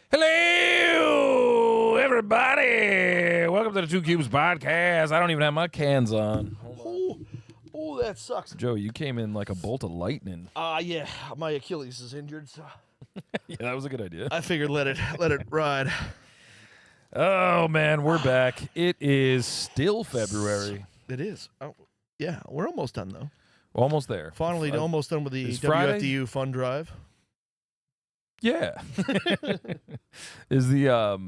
Hello, everybody. Welcome to the Two Cubes podcast. I don't even have my cans on. Oh, that sucks. Joe, you came in like a bolt of lightning. Yeah, my Achilles is injured, so Yeah, that was a good idea. I figured let it ride. Oh, man, we're back. It is still February. It is. Oh, yeah, we're almost done though. Almost there. Finally, almost done with the Is Friday? WFDU fund drive. Yeah. Is the,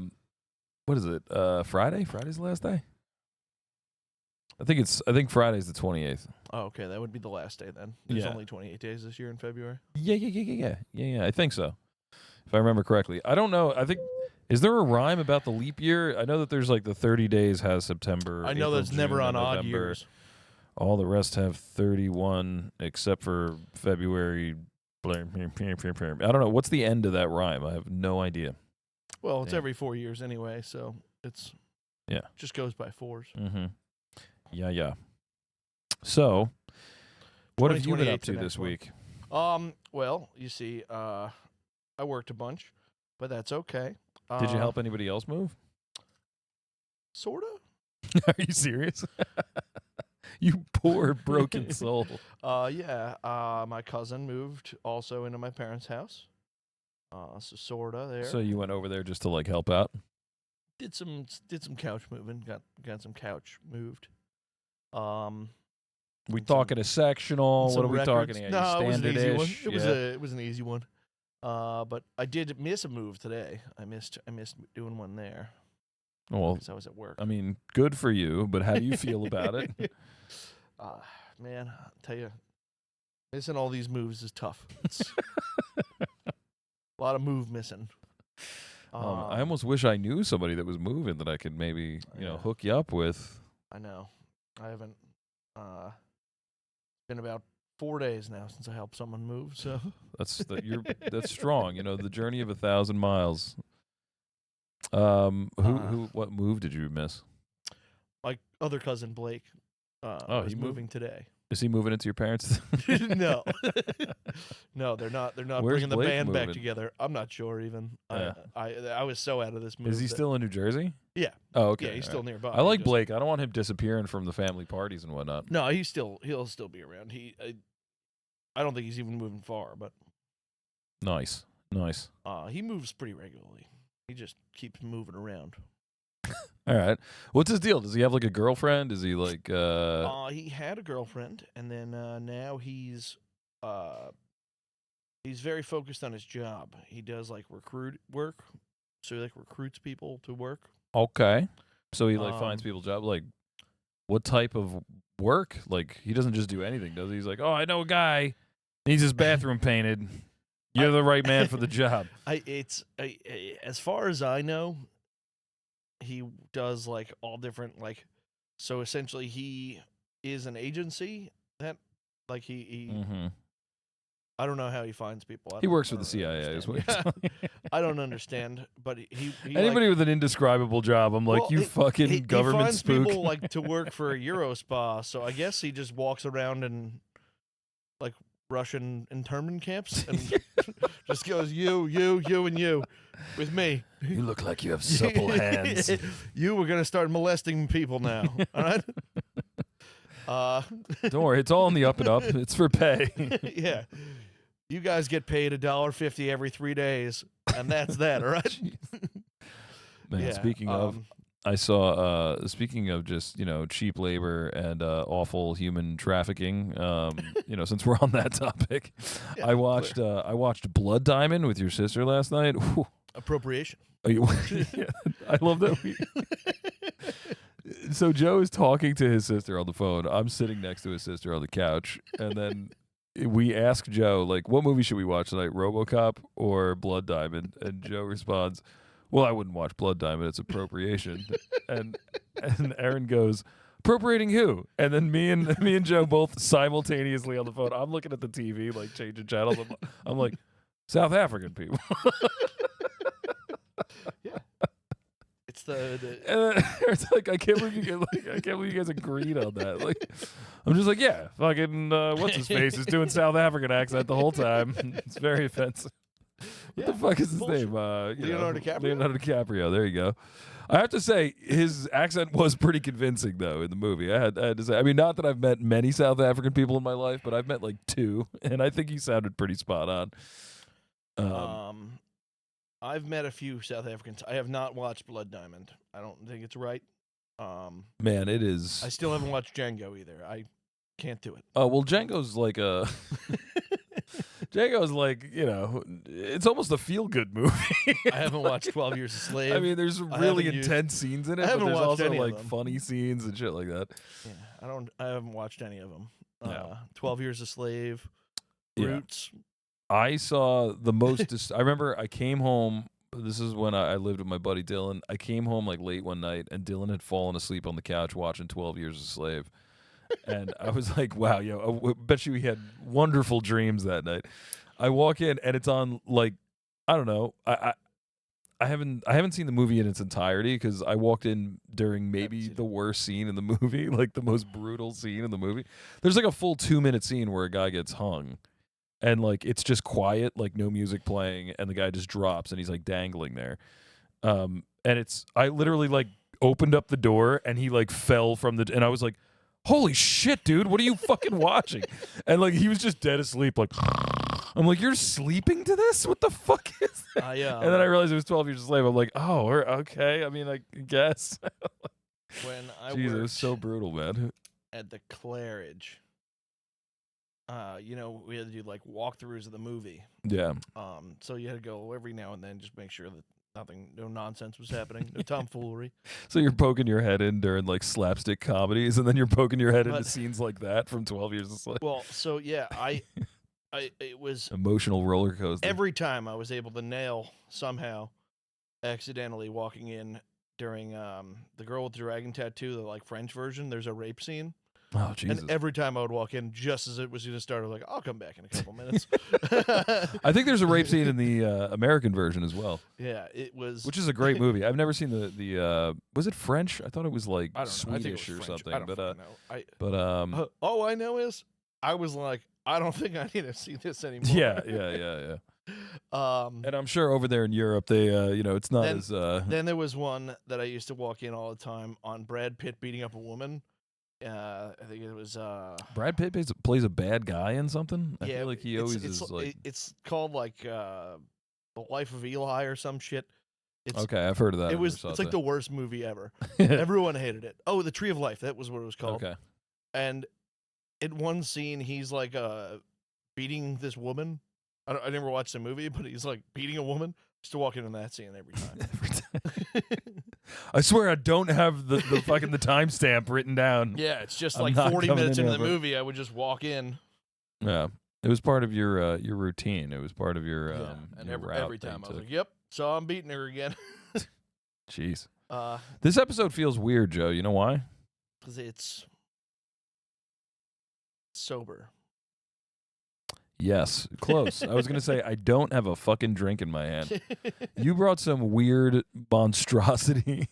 what is it? Friday? Friday's the last day? I think Friday's the 28th. Oh, okay, that would be the last day then. There's Yeah. only 28 days this year in February. Yeah. I think so. If I remember correctly. I don't know. I think, is there a rhyme about the leap year? I know that there's like the 30 days has September. I know April, that's never June, on and odd November. years. All the rest have 31 except for February. I don't know. What's the end of that rhyme? I have no idea. Well, it's Yeah. every 4 years anyway, so it's just goes by fours. Mm-hmm. Yeah. So, what have you been up 2028 's to the this next one. week? Well, you see, I worked a bunch, but that's okay. Did you help anybody else move? Sorta. Are you serious? You poor broken soul. Yeah. My cousin moved also into my parents' house. So sorta there. So you went over there just to like help out? did some couch moving. Got some couch moved. We and talking a sectional? some What are we records. talking? No, it was an easy one. Standard-ish? It was an easy one. But I did miss a move today. I missed doing one there Well, because I was at work. I mean, good for you, but how do you feel about it? Man, I'll tell you, missing all these moves is tough. It's a lot of move missing. I almost wish I knew somebody that was moving that I could maybe, Yeah. hook you up with. I know. I haven't. Been about 4 days now since I helped someone move. So That's strong. The journey of 1,000 miles. What move did you miss? my other cousin Blake. Oh, was he moved? moving today. Is he moving into your parents'? No, no, they're not. They're not Where's bringing the Blake band back moving? together. I'm not sure even. Yeah. I was so out of this move. Is he that- still in New Jersey? Yeah. Oh, okay. Yeah, he's all still right. nearby. I like He just- Blake. I don't want him disappearing from the family parties and whatnot. No, he'll still be around. I don't think he's even moving far, but Nice. he moves pretty regularly. He just keeps moving around. All right. What's his deal? Does he have like a girlfriend? Is he like He had a girlfriend, and then now he's very focused on his job. He does like recruit work, so he like recruits people to work. okay. So he like finds Um, people jobs. Like what type of work? Like he doesn't just do anything, does he? He's like, oh, I know a guy needs his bathroom painted. You're the right man for the job. As far as I know, he does like all different like. So essentially, he is an agency that like he Mm-hmm. I don't know how he finds people. He works for the CIA. Is what you're understand. telling me. I don't understand, but he Anybody with an indescribable job, I'm like, Well, you fucking he government finds spook. people like to work for a Euro spa, so I guess he just walks around in like Russian internment camps and just goes you and you with me. You look like you have supple hands. You were gonna start molesting people now. All right. Don't worry, it's all in the up and up. It's for pay. Yeah. You guys get paid $1.50 every 3 days, and that's that. All right. Man, Yeah, speaking of, I saw. Speaking of just cheap labor and awful human trafficking. Since we're on that topic, Yeah, I watched Blood Diamond with your sister last night. Whew. appropriation. Yeah, I love that. So Joe is talking to his sister on the phone. I'm sitting next to his sister on the couch, and then we ask Joe, like, what movie should we watch tonight, RoboCop or Blood Diamond? And Joe responds, well, I wouldn't watch Blood Diamond. It's appropriation. and Aaron goes, appropriating who? And then me and Joe both simultaneously on the phone. I'm looking at the TV, like changing channels. I'm like, South African people. Yeah. It's the And it's like I can't believe you guys agreed on that. Like, I'm just like, yeah, fucking what's his face is doing South African accent the whole time. It's very offensive. What the fuck is his bullshit. name? Leonardo DiCaprio? Leonardo DiCaprio. There you go. I have to say, his accent was pretty convincing, though, in the movie. I had to say. I mean, not that I've met many South African people in my life, but I've met like 2, and I think he sounded pretty spot on. I've met a few South Africans. I have not watched Blood Diamond. I don't think it's right. Man, it is. I still haven't watched Django either. I can't do it. Oh well, Django's like a. Django's like, it's almost a feel-good movie. I haven't watched 12 Years a Slave. I mean, there's really intense scenes in it, but there's also like funny scenes and shit like that. Yeah, I haven't watched any of them. No. 12 Years a Slave, Yeah. Roots. I saw the most. I remember I came home. This is when I lived with my buddy Dylan. I came home like late one night, and Dylan had fallen asleep on the couch watching 12 Years a Slave. And I was like, wow, I bet you he had wonderful dreams that night. I walk in and it's on like, I don't know. I haven't seen the movie in its entirety because I walked in during maybe the worst scene in the movie, like the most brutal scene in the movie. There's like a full 2-minute scene where a guy gets hung. And like it's just quiet, like no music playing, and the guy just drops and he's like dangling there. And I literally like opened up the door and he like fell from and I was like, holy shit, dude, what are you fucking watching? And like he was just dead asleep, like I'm like, you're sleeping to this? What the fuck is that? And then I realized it was 12 Years a Slave. I'm like, oh, okay. I mean, I guess. When I Jeez, worked it was so brutal, man. at the Claridge, we had to do like walkthroughs of the movie. Yeah. So you had to go every now and then, just make sure that no nonsense was happening, no tomfoolery. So you're poking your head in during like slapstick comedies, and then you're poking your head into scenes like that from 12 Years a Slave. Well, so yeah, it was emotional roller coaster. Every time I was able to nail somehow, accidentally walking in during the Girl with the Dragon Tattoo, the like French version. There's a rape scene. Oh, Jesus. And every time I would walk in, just as it was going to start, I was like, I'll come back in a couple minutes. I think there's a rape scene in the American version as well. Yeah, it was. Which is a great movie. I've never seen the was it French? I thought it was like Swedish or something. I all I know is I was like, I don't think I need to see this anymore. Yeah. And I'm sure over there in Europe, they, it's not as. Then there was one that I used to walk in all the time on Brad Pitt beating up a woman. I think it was Brad Pitt plays a bad guy in something. I feel like he always is like. It's called like The Life of Eli or some shit. Okay, I've heard of that. It's like the worst movie ever. Everyone hated it. Oh, The Tree of Life. That was what it was called. Okay. And in one scene, he's like beating this woman. I never watched the movie, but he's like beating a woman. Just to walk in on that scene every time. I swear I don't have the fucking the timestamp written down. Yeah, it's just like 40 minutes into the movie, I would just walk in. Yeah, it was part of your routine. It was part of your and your every time I was like, "Yep, so I'm beating her again." Jeez. This episode feels weird, Joe. You know why? Because it's sober. Yes, close. I was going to say, I don't have a fucking drink in my hand. You brought some weird monstrosity.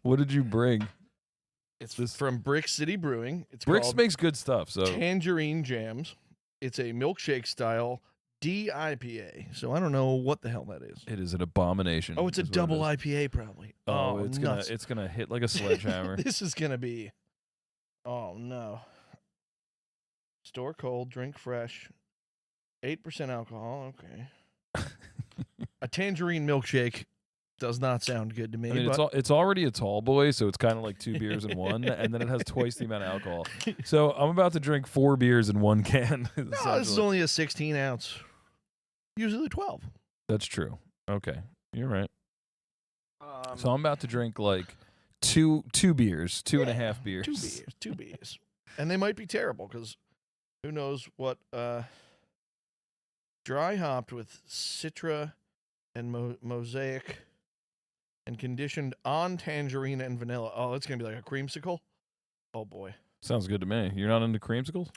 What did you bring? It's from Brick City Brewing. Bricks makes good stuff. So Tangerine Jams. It's a milkshake style DIPA. So I don't know what the hell that is. It is an abomination. Oh, it's a double IPA probably. Oh, it's gonna hit like a sledgehammer. This is gonna be. Oh no. Store cold, drink fresh, 8% alcohol. Okay. A tangerine milkshake does not sound good to me. I mean, it's already a tall boy, so it's kind of like 2 beers in one, and then it has twice the amount of alcohol. So I'm about to drink 4 beers in one can. No, this is only a 16 ounce. Usually 12. That's true. Okay, you're right. So I'm about to drink like two beers, two and a half beers. 2 beers. And they might be terrible because who knows what dry hopped with Citra and Mosaic and conditioned on tangerine and vanilla. Oh, it's going to be like a creamsicle. Oh, boy. Sounds good to me. You're not into creamsicles?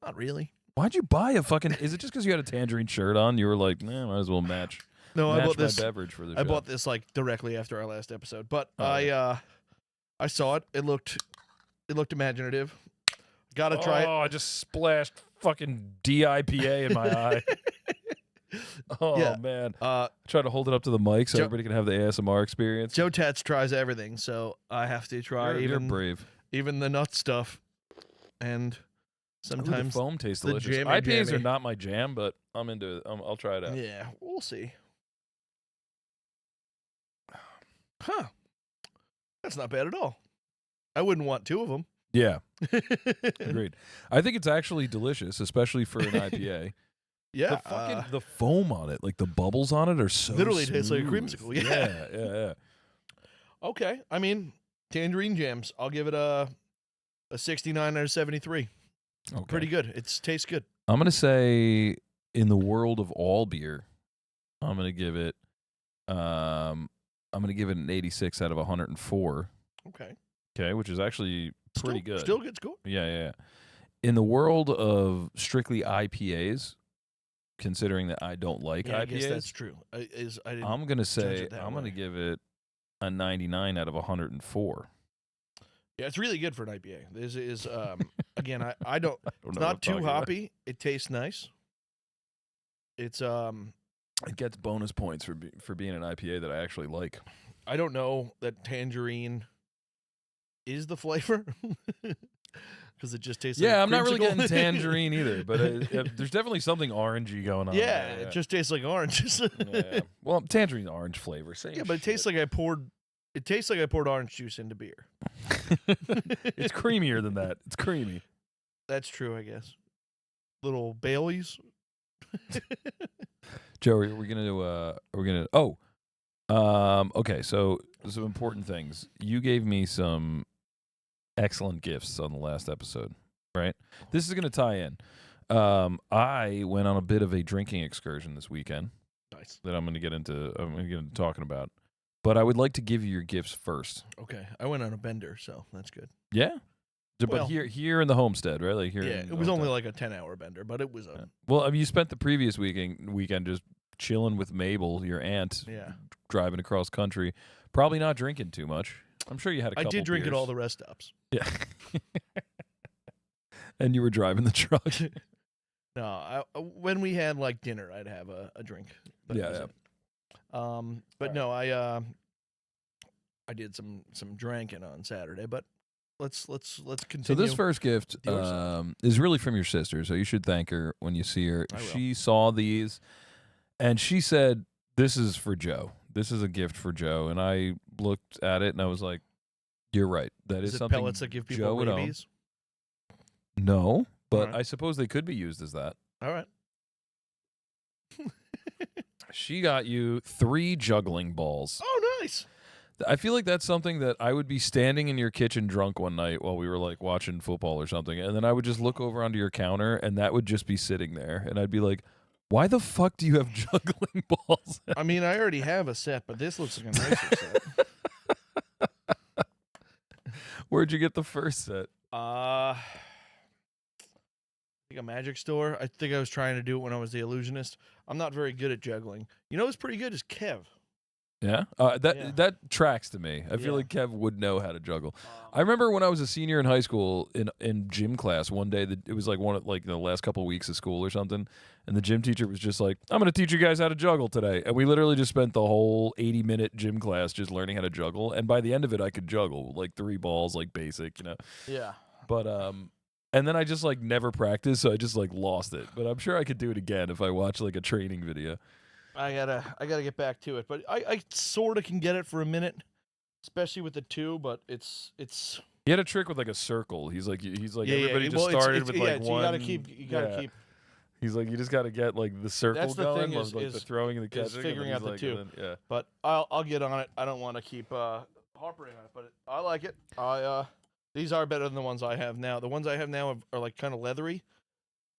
Not really. Why'd you buy a fucking... Is it just because you had a tangerine shirt on? You were like, nah, might as well match. No, I bought this. My beverage for the show. I bought this like directly after our last episode, but I saw it. It looked imaginative. Gotta try it. Oh, I just splashed fucking DIPA in my eye. Oh, Yeah. man. Try to hold it up to the mic so everybody can have the ASMR experience. Joe Tats tries everything, so I have to try You're brave. even the nut stuff. And sometimes the foam tastes the delicious. jammy IPAs jammy. are not my jam, but I'm into it. I'll try it out. Yeah, we'll see. Huh. That's not bad at all. I wouldn't want 2 of them. Yeah. Agreed. I think it's actually delicious, especially for an IPA. Yeah. The foam on it, like the bubbles on it are so literally smooth. tastes like a creamsicle. Yeah. Yeah. Okay. I mean, tangerine jams. I'll give it a 69 out of 73. Okay. Pretty good. It tastes good. I'm going to say in the world of all beer, I'm going to give it an 86 out of 104. Okay, which is actually pretty good. Still good score. Yeah. In the world of strictly IPAs, considering that I don't like IPAs, I guess that's true. I'm going to say I'm going to give it a 99 out of 104. Yeah, it's really good for an IPA. This is again, I don't. It's not too hoppy. It tastes nice. It's It gets bonus points for being an IPA that I actually like. I don't know that tangerine is the flavor because it just tastes. Yeah, like I'm not really creamsicle. getting tangerine either, but there's definitely something orangey going on. Yeah, it just tastes like oranges. Yeah. Well, tangerine orange flavor. Same. Yeah, but it tastes like I poured. It tastes like I poured orange juice into beer. It's creamier than that. It's creamy. That's true, I guess. Little Baileys. Joe, we're gonna. Okay. So some important things. You gave me some excellent gifts on the last episode, right? This is gonna tie in. I went on a bit of a drinking excursion this weekend. Nice. That I'm gonna get into talking about. But I would like to give you your gifts first. Okay, I went on a bender, so that's good. Yeah. But Well, here in the homestead, right? Like here. Yeah, in it was only hometown. like a 10-hour bender, but it was a Well, I mean, you spent the previous weekend just chilling with Mabel, your aunt, driving across country, probably not drinking too much. I'm sure you had a couple I did drink beers. at all the rest stops. Yeah. And you were driving the truck. No, when we had like dinner, I'd have a drink. But Yeah. but no, I did some drinking on Saturday, but let's continue. So this first gift is really from your sister, so you should thank her when you see her. She saw these, and she said, "This is for Joe. This is a gift for Joe." And I looked at it, and I was like, "You're right. That is it something pellets that give people Joe would own." rabies? No, but Alright. I suppose they could be used as that. All right. She got you 3 juggling balls. Oh, nice. I feel like that's something that I would be standing in your kitchen drunk one night while we were like watching football or something, and then I would just look over onto your counter, and that would just be sitting there, and I'd be like, "Why the fuck do you have juggling balls?" I mean, I already have a set, but this looks like a nicer set. Where'd you get the first set? I think a magic store. I think I was trying to do it when I was the illusionist. I'm not very good at juggling. You know what's pretty good is Kev. Yeah, that tracks to me. I feel like Kev would know how to juggle. I remember when I was a senior in high school in gym class one day. It was like one of the last couple of weeks of school or something, and the gym teacher was just like, "I'm going to teach you guys how to juggle today," and we literally just spent the whole 80-minute gym class just learning how to juggle. And by the end of it, I could juggle like 3 balls, like basic, Yeah. But and then I just like never practiced, so I just like lost it. But I'm sure I could do it again if I watch like a training video. I gotta get back to it, but I sort of can get it for a minute, especially with the 2. But it's He had a trick with like a circle. He's like everybody just Well, started with like so one. You gotta keep. He's like, you just got to get like the circle That's the going, thing is- like is- the throwing and the is catching, figuring and out he's the like, 2. and then- But I'll get on it. I don't want to keep harping on it, but I like it. These are better than the ones I have now. The ones I have now are like kind of leathery.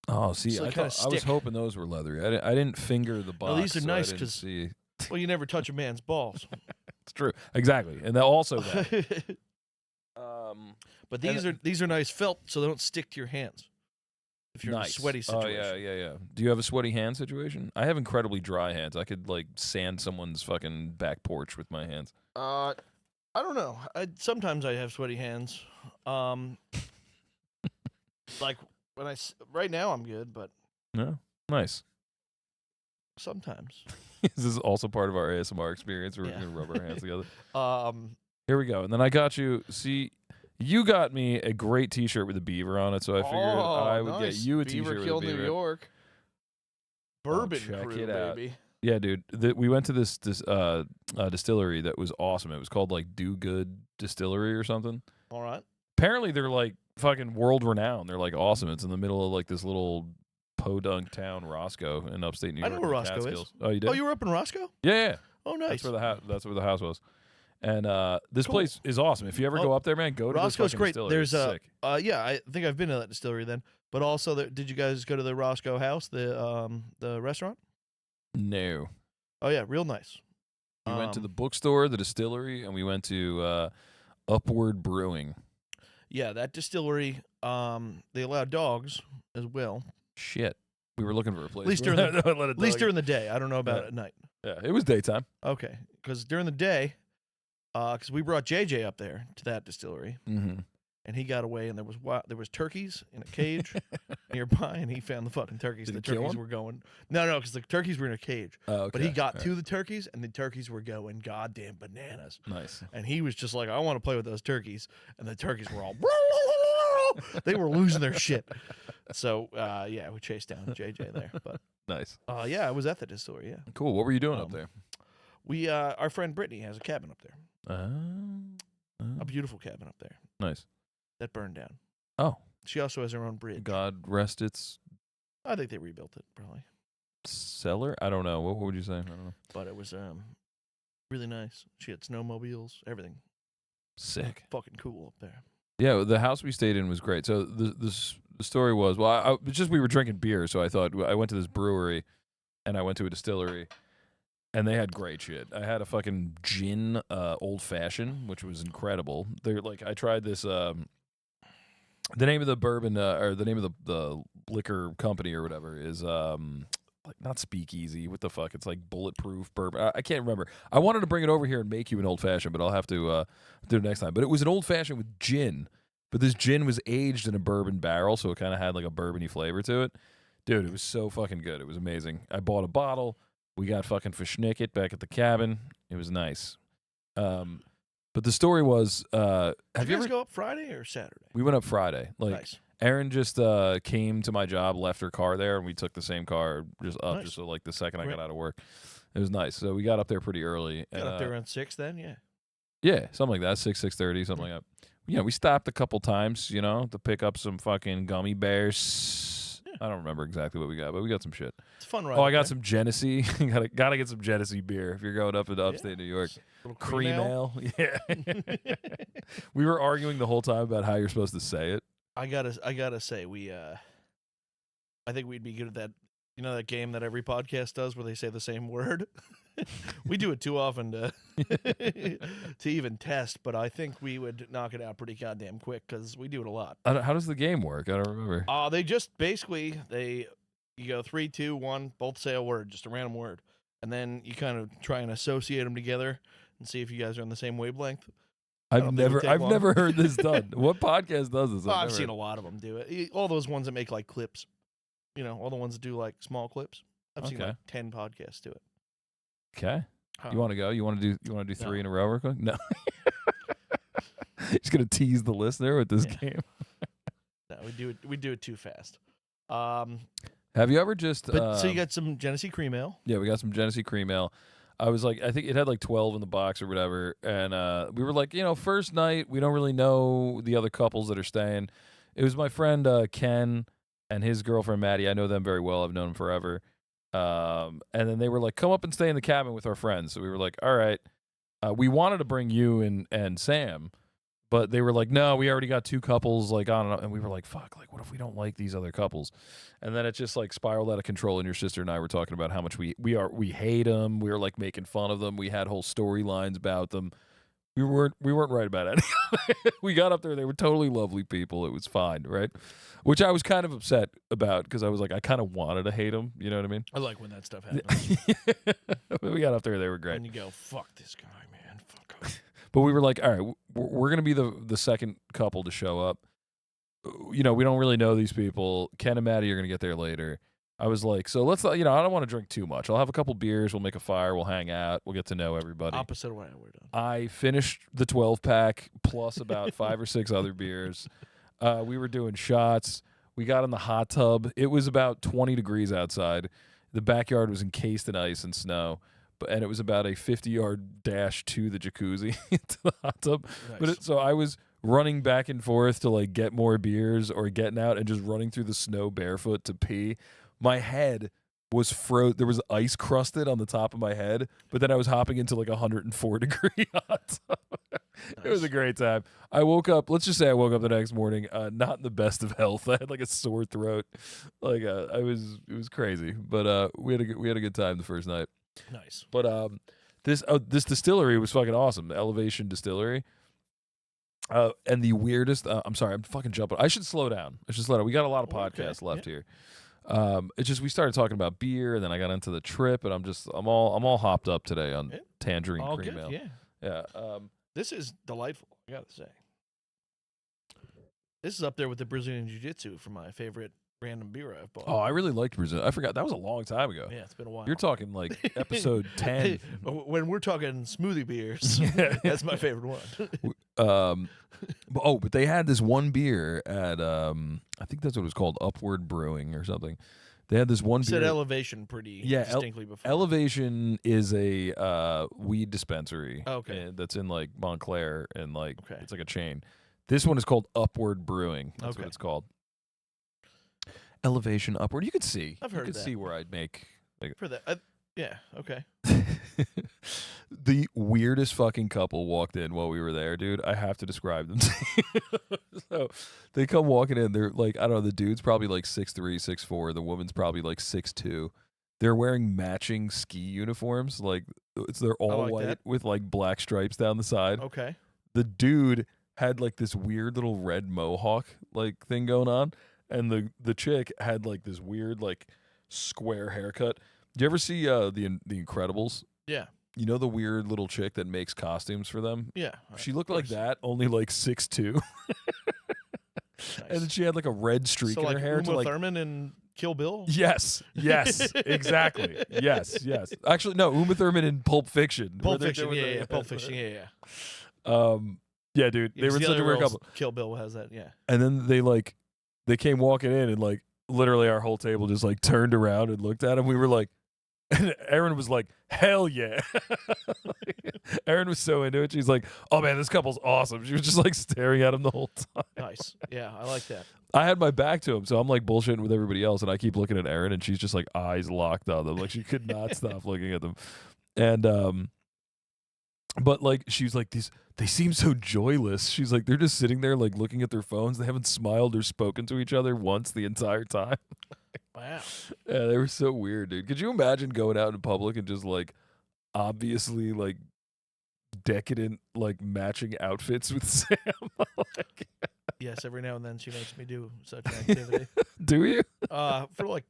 Oh, see, So they I kinda was stick. hoping those were leathery. I didn't finger the box. No, these are so nice I didn't 'cause- see. Well, you never touch a man's balls. It's true, exactly, and that also that. But these are nice felt, so they don't stick to your hands. If you're Nice. in a sweaty situation. Oh yeah. Do you have a sweaty hand situation? I have incredibly dry hands. I could like sand someone's fucking back porch with my hands. I don't know. Sometimes I have sweaty hands. Like right now I'm good, but No, nice. Sometimes. This is also part of our ASMR experience. We're Yeah. going to rub our hands together. Um, Here we go. And then I got you. See, you got me a great T-shirt with a beaver on it, so I figured I would get nice. you a Beaver T-shirt with Kill a beaver. New York. Bourbon check Crew, it out. baby. Yeah, dude. We went to this distillery that was awesome. It was called like Do Good Distillery or something. All right. Apparently, they're like fucking world renowned. They're like awesome. It's in the middle of like this little podunk town, Roscoe, in upstate New York. I know where in the Roscoe is. Catskills. Oh, you did? Oh, you were up in Roscoe? Yeah. Oh, nice. That's where the house was. And this Cool. place is awesome. If you ever go up there, man, go to Roscoe's this fucking great. distillery. There's it's sick. yeah, I think I've been to that distillery then. But also, did you guys go to the Roscoe House, the restaurant? No. Oh yeah, real nice. We went to the bookstore, the distillery, and we went to Upward Brewing. Yeah, that distillery. They allow dogs as well. Shit. We were looking for a place. At least during the day. I don't know about at night. Yeah, it was daytime. Okay, because during the day, because we brought JJ up there to that distillery, Mm-hmm. and he got away, and there was turkeys in a cage nearby, and he found the fucking turkeys. Did The he kill turkeys them? were going no, because the turkeys were in a cage. Oh, okay. But he got All to the turkeys, and the turkeys were going goddamn bananas. right. Nice. And he was just like, I want to play with those turkeys. And the turkeys were all, they were losing their shit. So, yeah, we chased down JJ there. But, Nice. yeah, I was at the distillery, yeah. Cool. What were you doing up there? We, our friend Brittany has a cabin up there. Oh. A beautiful cabin up there Nice. that burned down. Oh. She also has her own bridge. God rest its I think they rebuilt it, probably. cellar? I don't know. What would you say? I don't know. But it was really nice. She had snowmobiles, everything. Sick. Fucking cool up there. Yeah, the house we stayed in was great. So the story was, well, it's just we were drinking beer, so I thought I went to this brewery and I went to a distillery and they had great shit. I had a fucking gin old fashioned, which was incredible. They're like, I tried this the name of the bourbon or the name of the liquor company or whatever is like not Speakeasy. What the fuck? It's like Bulletproof Bourbon. I can't remember. I wanted to bring it over here and make you an old fashioned, but I'll have to do it next time. But it was an old fashioned with gin. But this gin was aged in a bourbon barrel, so it kind of had like a bourbony flavor to it. Dude, it was so fucking good. It was amazing. I bought a bottle. We got fucking Fishnicket back at the cabin. It was nice. But the story was, Did have you you guys ever? go up Friday or Saturday? We went up Friday. Like Nice. Erin just came to my job, left her car there, and we took the same car just up. Nice. Just so like the second I Great. got out of work, it was nice. So we got up there pretty early. Got and, up there around 6 then, yeah. yeah, something like that, 6:30, something like that. Yeah, we stopped a couple times, to pick up some fucking gummy bears. Yeah. I don't remember exactly what we got, but we got some shit. It's a fun ride. Oh, I up got there. some Genesee. gotta get some Genesee beer if you're going up into upstate New York. Little Cream ale. Yeah. We were arguing the whole time about how you're supposed to say it. I gotta say, I think we'd be good at that. You know that game that every podcast does where they say the same word? We do it too often to to even test, but I think we would knock it out pretty goddamn quick because we do it a lot. How does the game work? I don't remember. They just basically you go 3, 2, 1, both say a word, just a random word, and then you kind of try and associate them together and see if you guys are on the same wavelength. I've don't think it would take I've long. never heard this done. What podcast does this? I've seen a lot of them do it. All those ones that make like clips, all the ones that do like small clips. I've seen Okay. like 10 podcasts do it. Okay. You want to go? You want to do 3 No. in a row real quick? No. Just gonna tease the listener with this Yeah. game. No, we do it too fast. Have you ever just? But so you got some Genesee cream ale. Yeah, we got some Genesee cream ale. I was like, I think it had like 12 in the box or whatever, and we were like, first night, we don't really know the other couples that are staying. It was my friend Ken and his girlfriend Maddie. I know them very well. I've known them forever. And then they were like, come up and stay in the cabin with our friends. So we were like, all right. We wanted to bring you and Sam, but they were like, no, we already got 2 couples like on and we were like, fuck, like what if we don't like these other couples? And then it just like spiraled out of control. And your sister and I were talking about how much we hate them. We were like making fun of them. We had whole storylines about them. We weren't right about it. We got up there. They were totally lovely people. It was fine, right? Which I was kind of upset about because I was like, I kind of wanted to hate them. You know what I mean? I like when that stuff happens. We got up there. They were great. And you go, fuck this guy, man. Fuck him. But we were like, all right, we're going to be the second couple to show up. We don't really know these people. Ken and Maddie are going to get there later. I was like, so let's, I don't want to drink too much. I'll have a couple beers. We'll make a fire. We'll hang out. We'll get to know everybody. Opposite of what we're doing. I finished the 12-pack plus about 5 or 6 other beers. We were doing shots. We got in the hot tub. It was about 20 degrees outside. The backyard was encased in ice and snow, and it was about a 50-yard dash to the jacuzzi to the hot tub. Nice. So I was running back and forth to like get more beers or getting out and just running through the snow barefoot to pee. My head was there was ice crusted on the top of my head, but then I was hopping into like 104-degree hot tub. It was a great time. I woke up, let's just say I woke up the next morning, not in the best of health. I had like a sore throat. Like it was crazy, but we had a good time the first night. Nice. But this distillery was fucking awesome. The Elevation Distillery. And the weirdest, I'm sorry, I'm fucking jumping. I should slow down. We got a lot of podcasts left here. It's just we started talking about beer, and then I got into the trip, and I'm all hopped up today on tangerine all cream good, ale. Yeah. Yeah. This is delightful, I gotta say. This is up there with the Brazilian Jiu-Jitsu for my favorite random beer I've bought. Oh, I really liked Brazil. I forgot that was a long time ago. Yeah, it's been a while. You're talking like episode 10. When we're talking smoothie beers, that's my favorite But one. they had this one beer at I think that's what it was called, Upward Brewing or something. They had this one You beer. said Elevation pretty distinctly before. Elevation is a weed dispensary. Okay. That's in like Montclair, and like Okay. it's like a chain. This one is called Upward Brewing. That's what Okay. it's called. Elevation Upward. You could see. I've heard You could that. see where I'd make. For that, yeah, okay. The weirdest fucking couple walked in while we were there, dude. I have to describe them to you. So they come walking in. They're like, I don't know, the dude's probably like 6'3", 6'4". The woman's probably like 6'2". They're wearing matching ski uniforms. Like they're all like white that. with like black stripes down the side. Okay. The dude had like this weird little red mohawk like thing going on, and the chick had like this weird like square haircut. Do you ever see the Incredibles? Yeah. You know the weird little chick that makes costumes for them? Yeah. She looked like that, only like 6'2". Nice. And then she had like a red streak So in like her hair. Uma Thurman and Kill Bill? Yes, exactly. Yes. Actually, no, Uma Thurman in Pulp Fiction. Pulp Fiction, yeah. Pulp Fiction, yeah. Yeah, dude, they were such a weird couple. Kill Bill has that, yeah. And then they came walking in, and like literally our whole table just like turned around and looked at him. We were like, and Erin was like, hell yeah. Erin was so into it. She's like, oh man, this couple's awesome. She was just like staring at him the whole time. Nice. Yeah, I like that. I had my back to him, so I'm like bullshitting with everybody else, and I keep looking at Erin, and she's just like eyes locked on them. Like she could not stop looking at them. And but like she's like, they seem so joyless. She's like, they're just sitting there like looking at their phones. They haven't smiled or spoken to each other once the entire time. Wow. Yeah, they were so weird, dude. Could you imagine going out in public and just like obviously like decadent like matching outfits with Sam? Like, Yes, every now and then she makes me do such activity. do you? For like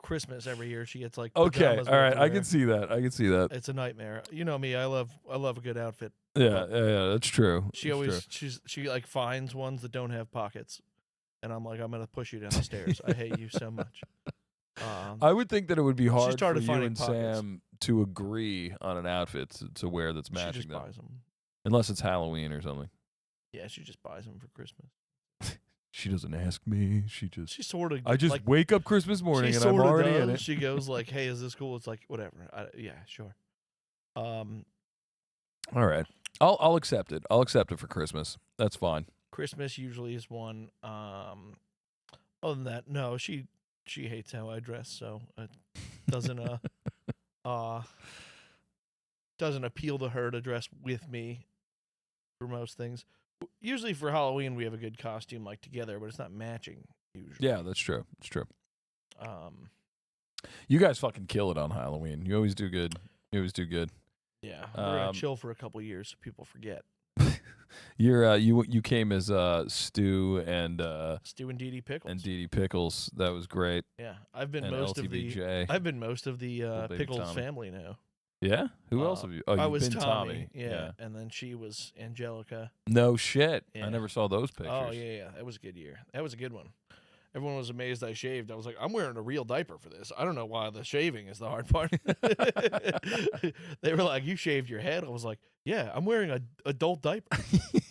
Christmas every year, she gets like Okay, pajamas all right. to I wear. can see that. I can see that. It's a nightmare. You know me. I love a good outfit. Yeah, that's true. She That's always true. she like finds ones that don't have pockets, and I'm like, I'm gonna push you down the stairs. I hate you so much. I would think that it would be hard for started you finding and pockets. Sam to agree on an outfit to wear that's She matching just them, buys them. unless it's Halloween or something. Yeah, she just buys them for Christmas. She doesn't ask me. She Sort of. I just like, wake up Christmas morning she and I'm sorta already in does. it. She goes like, "Hey, is this cool?" It's like, whatever. Yeah, sure. All right, I'll accept it. I'll accept it for Christmas. That's fine. Christmas usually is one. Other than that, no, she hates how I dress, so it doesn't doesn't appeal to her to dress with me for most things. Usually for Halloween we have a good costume like together, but it's not matching usually. Yeah, that's true. It's true. Um, You guys fucking kill it on Halloween. You always do good. You always do good. yeah, we're gonna chill for a couple years so people forget. You came as Stu and Stu and Dee Dee Pickles. Dee Dee Pickles. That was great. Yeah, I've been And most of the Little baby Pickles Tommy. family now. Yeah. Who else have you? Oh, I you've was been Tommy. Yeah, and then she was Angelica. No shit. Yeah. I never saw those pictures. Oh yeah, that was a good year. That was a good one. everyone was amazed I shaved. I was like, I'm wearing a real diaper for this. I don't know why the shaving is the hard part. They were like, you shaved your head? I was like, yeah, I'm wearing an adult diaper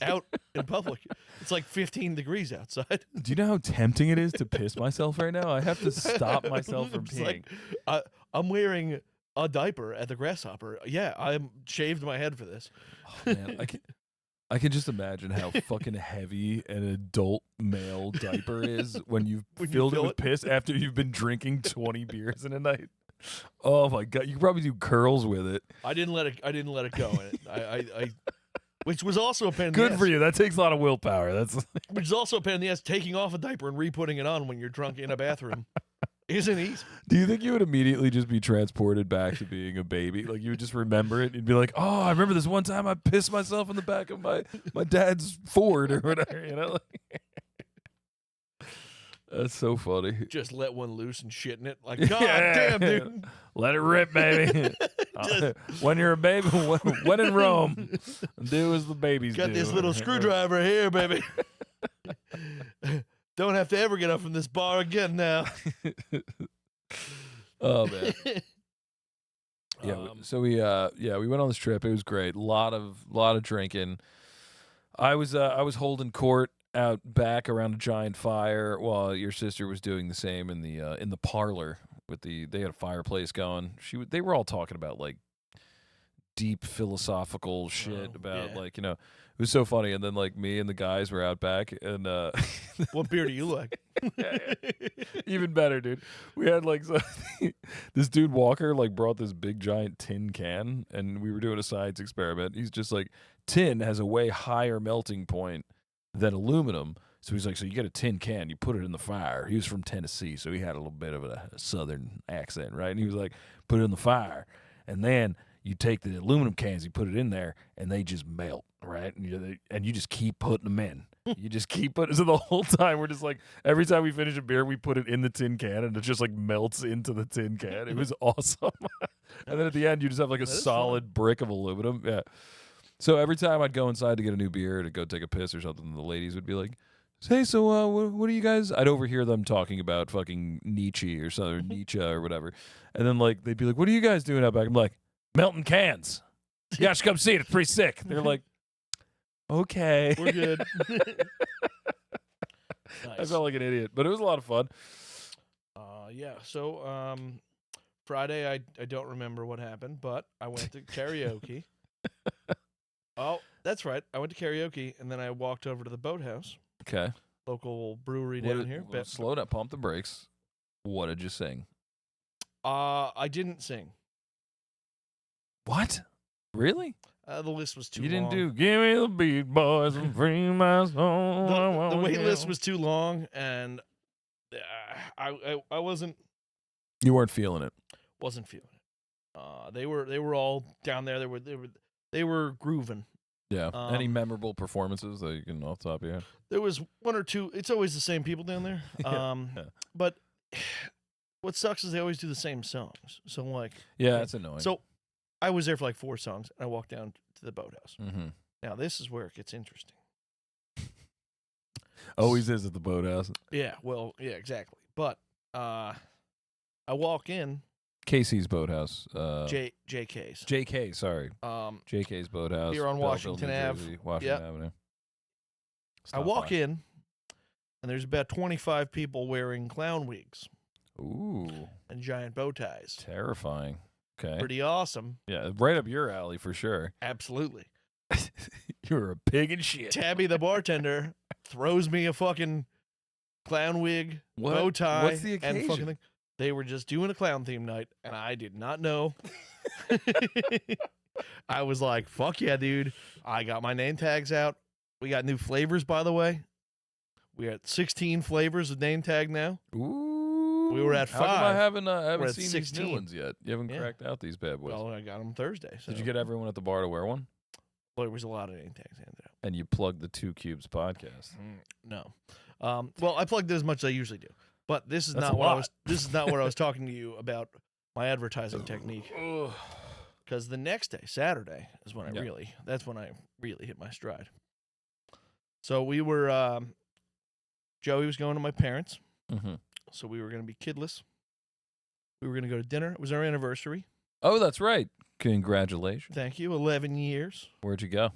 out in public. It's like 15 degrees outside. Do you know how tempting it is to piss myself right now? I have to stop myself from It's peeing. like, I'm wearing a diaper at the Grasshopper. Yeah, I shaved my head for this. Oh, man, I can just imagine how fucking heavy an adult male diaper is when you've filled it with piss after you've been drinking 20 beers in a night. Oh my god, you could probably do curls with it. I didn't let it go in it. I which was also a pain in the Good ass. for you. That takes a lot of willpower. That's Which is also a pain in the ass. Taking off a diaper and re-putting it on when you're drunk in a bathroom isn't easy. Do you think you would immediately just be transported back to being a baby? Like you would just remember it and you'd be like, "Oh, I remember this one time I pissed myself in the back of my dad's Ford or whatever." You know, that's so funny. Just let one loose and shit in it. Like, God damn, dude. Let it rip, baby. When you're a baby, when in Rome, do as the babies do. Got this little screwdriver here, baby. Don't have to ever get up from this bar again now. Oh man. Yeah. So we went on this trip. It was great. A lot of drinking. I was holding court out back around a giant fire while your sister was doing the same in the parlor with they had a fireplace going. They were all talking about like deep philosophical shit about like, you know, it was so funny. And then like me and the guys were out back and what beer do you like? Even better, dude. We had like this dude Walker like brought this big giant tin can and we were doing a science experiment. He's just like, tin has a way higher melting point than aluminum. So he's like, so you get a tin can, you put it in the fire. He was from Tennessee, so he had a little bit of a southern accent, right? And he was like, put it in the fire. And then you take the aluminum cans, you put it in there, and they just melt, right? And you just keep putting them in. You just keep putting. So the whole time we're just like, every time we finish a beer, we put it in the tin can, and it just like melts into the tin can. It was awesome. And then at the end, you just have like a solid brick of aluminum. Yeah. So every time I'd go inside to get a new beer to go take a piss or something, the ladies would be like, hey, so what are you guys? I'd overhear them talking about fucking Nietzsche or something, or Nietzsche or whatever. And then like they'd be like, what are you guys doing out back? I'm like, melting cans. You guys should come see it. It's pretty sick. They're like, okay. We're good. Nice. I felt like an idiot, but it was a lot of fun. Yeah. So Friday, I don't remember what happened, but I went to karaoke. Oh, that's right. I went to karaoke, and then I walked over to the Boathouse. Okay. Local brewery down here. Slow down. Pump the brakes. What did you sing? I didn't sing. What? Really? The list was too long. You didn't do Give Me the Beat Boys and Free My Soul. The wait list was too long, and I wasn't. You weren't feeling it. Wasn't feeling it. They were all down there. They were grooving. Yeah. Any memorable performances that you can off the top of your head? There was one or two. It's always the same people down there. Yeah. But what sucks is they always do the same songs. So like, yeah, that's annoying. So I was there for like 4 songs, and I walked down to the Boathouse. Mm-hmm. Now this is where it gets interesting. Always is at the Boathouse. Yeah. Well. Yeah. Exactly. But I walk in. Casey's Boathouse. JK's. JK, sorry. JK's Boathouse. Here on Belleville, Washington New Ave. Jersey, Washington Avenue. I walk in, and there's about 25 people wearing clown wigs. Ooh. And giant bow ties. Terrifying. Okay. Pretty awesome. Yeah, right up your alley for sure. Absolutely. You're a pig in shit. Tabby, the bartender, throws me a fucking clown wig, bow tie, What's the occasion? and fucking thing. They were just doing a clown theme night, and I did not know. I was like, fuck yeah, dude. I got my name tags out. We got new flavors, by the way. We got 16 flavors of name tag now. Ooh. We were at 5. How come I haven't seen 16. these new ones yet? You haven't cracked out these bad boys. Well, I got them Thursday. So. Did you get everyone at the bar to wear one? Well, there was a lot of name tags handed out. And you plugged the 2 Cubes podcast. No. Well, I plugged it as much as I usually do. But this is not what I was. This is not what I was talking to you about. My advertising technique. Because the next day, Saturday, is when that's when I really hit my stride. So we were. Joey was going to my parents. Mm-hmm. So we were going to be kidless. We were going to go to dinner. It was our anniversary. Oh, that's right. Congratulations. Thank you. 11 years. Where'd you go?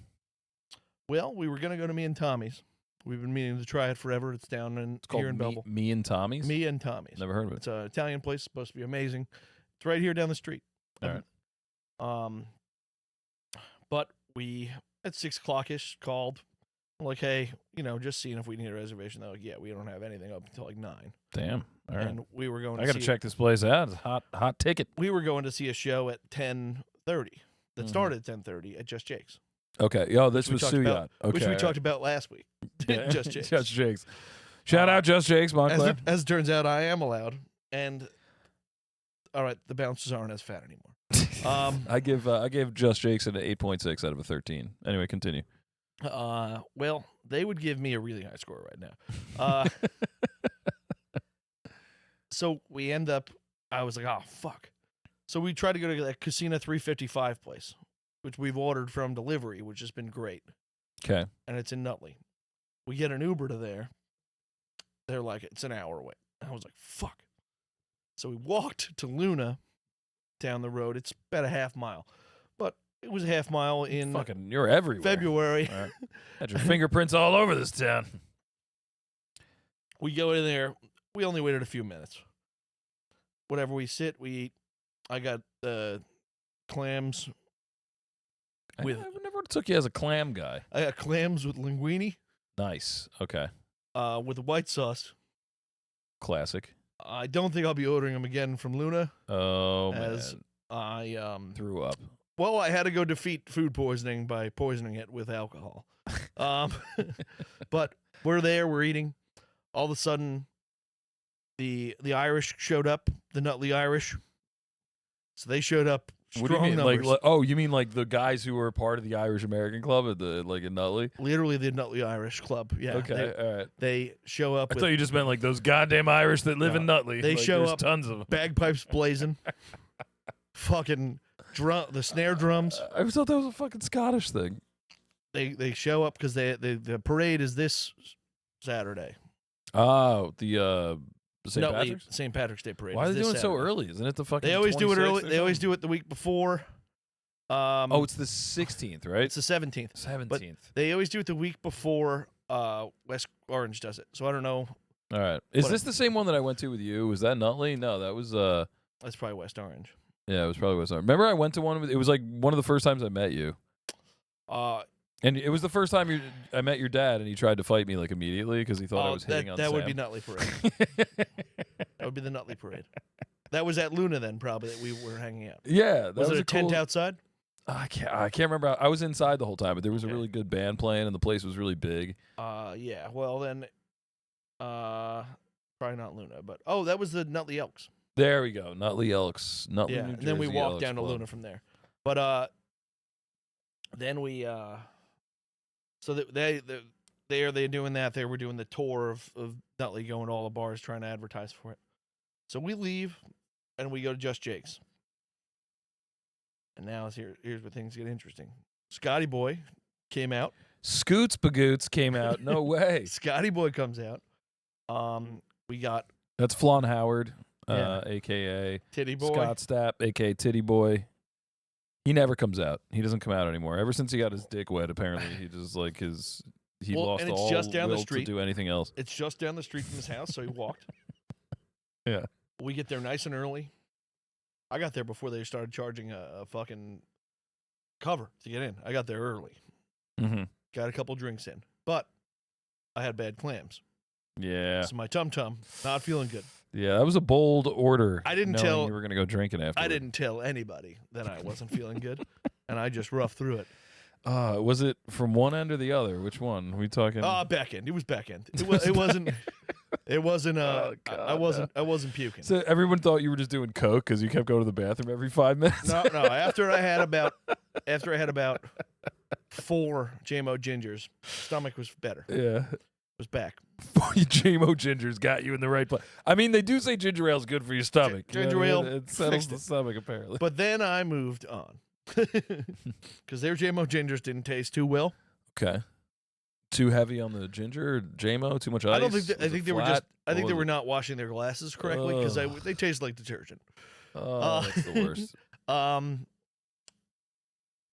Well, we were going to go to Me and Tommy's. We've been meaning to try it forever. It's down here in Belleville. Me and Tommy's? Me and Tommy's. Never heard of it. It's an Italian place. Supposed to be amazing. It's right here down the street. All right. But we, at 6 o'clock-ish, called. Like, hey, just seeing if we need a reservation. They're like, yeah, we don't have anything up until like 9. Damn. All right. And we were going to I got to check this place out. It's a hot ticket. We were going to see a show at 10:30 that started at 10:30 at Just Jake's. Okay. Yo, this was Suyat. Okay. Which we talked about last week. Yeah. Just Jake's. Just Jake's. Shout out Just Jake's, Montclair. As it turns out, I am allowed. And, all right, the bouncers aren't as fat anymore. I give Just Jake's an 8.6 out of a 13. Anyway, continue. Well, they would give me a really high score right now. So we end up, I was like, oh, fuck. So we tried to go to that Casino 355 place, which we've ordered from delivery, which has been great. Okay. And it's in Nutley. We get an Uber to there. They're like, it's an hour away. I was like, fuck. So we walked to Luna down the road. It's about a half mile. But it was a half mile in you're everywhere. February. All right. Had your fingerprints all over this town. We go in there. We only waited a few minutes. Whatever we sit, we eat. I got clams. I never took you as a clam guy. I got clams with linguine. Nice. Okay. With the white sauce. Classic. I don't think I'll be ordering them again from Luna. Oh, as man. I Threw up. Well, I had to go defeat food poisoning by poisoning it with alcohol. But we're there, we're eating. All of a sudden, the Irish showed up, the Nutley Irish. So they showed up. What do you mean? Numbers. You mean like the guys who were part of the Irish American Club at in Nutley? Literally the Nutley Irish Club. Yeah. Okay. All right. They show up. I thought you just meant like those goddamn Irish that live in Nutley. They show up. Tons of them. Bagpipes blazing. Fucking the snare drums. I thought that was a fucking Scottish thing. They show up because the parade is this Saturday. Oh, the St. Patrick's Day parade. Why are they doing it so Saturday. early? Isn't it the fucking? They always do it early. 26th They always do it the week before. It's the 16th, right? It's the 17th. 17th. But they always do it the week before West Orange does it. So I don't know. All right. Is this the same one that I went to with you? Was that Nutley? No, that was That's probably West Orange. Yeah, it was probably West Orange. Remember I went to one it was like one of the first times I met you. And it was the first time I met your dad, and he tried to fight me like immediately because he thought I was hitting on that Sam. would be Nutley Parade. That would be the Nutley Parade. That was at Luna then, probably, that we were hanging out. Yeah. That was it a tent cool... outside? I can't remember. I was inside the whole time, but there was a really good band playing, and the place was really big. Yeah. Well, then, probably not Luna, but that was the Nutley Elks. There we go, Nutley Nutley, New Jersey and then we walked Elks down to Club. Luna from there. But then we so they're doing that. They were doing the tour of Nutley, going to all the bars, trying to advertise for it. So we leave, and we go to Just Jake's. And now here's where things get interesting. Scotty Boy came out. Scoots Bagoots came out. No way. Scotty Boy comes out. We got That's Flawn Howard, a.k.a. Titty Boy. Scott Stapp, a.k.a. Titty Boy. He never comes out. He doesn't come out anymore. Ever since he got his dick wet, apparently, he just like he lost and it's all just down the will street. to do anything else. It's just down the street from his house, so he walked. Yeah. We get there nice and early. I got there before they started charging a fucking cover to get in. I got there early. Mm-hmm. Got a couple drinks in. But I had bad clams. Yeah. So my tum-tum, not feeling good. Yeah, that was a bold order. I didn't knowing tell you were going to go drinking after. I didn't tell anybody that I wasn't feeling good, and I just roughed through it. Was it from one end or the other? Which one? Are we talking? Back end. It was back end. It wasn't. It wasn't. Oh, God, I wasn't puking. So everyone thought you were just doing coke because you kept going to the bathroom every 5 minutes. No. After I had about 4 JMO gingers, stomach was better. Yeah. Was back. JMO gingers got you in the right place. I mean, they do say ginger ale is good for your stomach. Ginger ale it settles the stomach apparently. But then I moved on because their JMO gingers didn't taste too well. Okay. Too heavy on the ginger, JMO, too much ice. I don't think. I Was think it they were flat? just. I What think they was were it? not washing their glasses correctly because Ugh. they taste like detergent. Oh, that's the worst.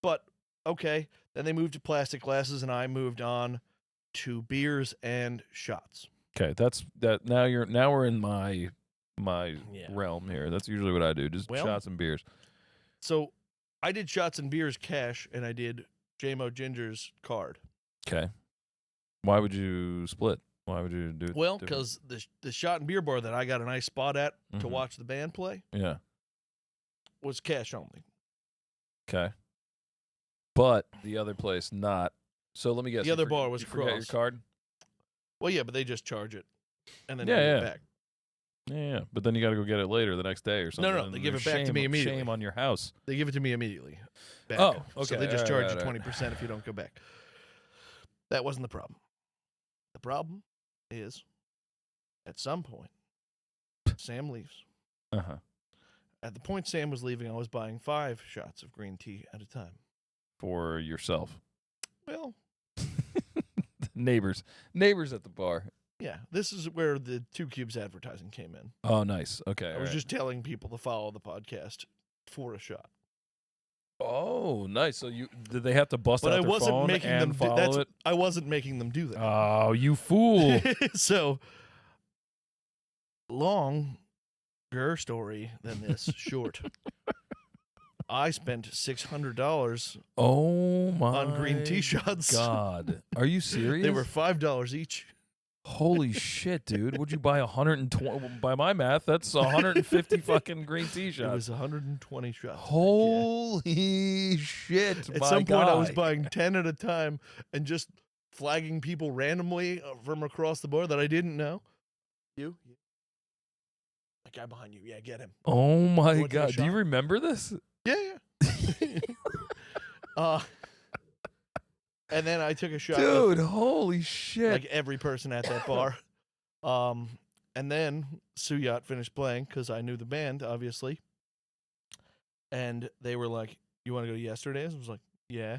But okay, then they moved to plastic glasses, and I moved on to beers and shots. Okay, that's that. Now we're in my Yeah. realm here. That's usually what I do, just Well- shots and beers. So I did shots and beers cash, and I did JMO Ginger's card. Okay. Why would you split? Why would you do it? Well, different? because the shot and beer bar that I got a nice spot at to Mhm. watch the band play Yeah. was cash only. Okay. But the other place not. So let me guess. The you other bar was you forgot your across. card. Well, yeah, but they just charge it, and then Yeah, they give yeah. it back. Yeah. But then you got to go get it later, the next day or something. no, and they give there's it back to me immediately. Shame on your house. They give it to me immediately. Back. Oh, So okay. they just All charge right, you all right. 20% if you don't go back. That wasn't the problem. The problem is, at some point, Sam leaves. Uh huh. At the point Sam was leaving, I was buying 5 shots of green tea at a time. For yourself. Well, Neighbors at the bar. yeah, this is where the 2 Cubes advertising came in. Oh, nice. Okay. I was just telling people to follow the podcast for a shot. Oh, nice. So did they have to bust But out I their wasn't phone making and them do, follow it? I wasn't making them do that. Oh, you fool! So, longer story than this, short. I spent $600 Oh my! on green tea shots. God, are you serious? They were $5 each. Holy shit, dude! Would you buy 120? By my math, that's 150 fucking green tea It shots. was 120 shots. Holy shit! At my some point, I was guy. buying 10 at a time and just flagging people randomly from across the bar that I didn't know. You? That guy behind you. Yeah, get him. Oh my wanna take a god! Do you shot? remember this? Yeah. And then I took a shot with, Dude, holy shit! like, every person at that bar. And then Suyat finished playing because I knew the band, obviously. And they were like, "You want to go to Yesterday's?" I was like, "Yeah."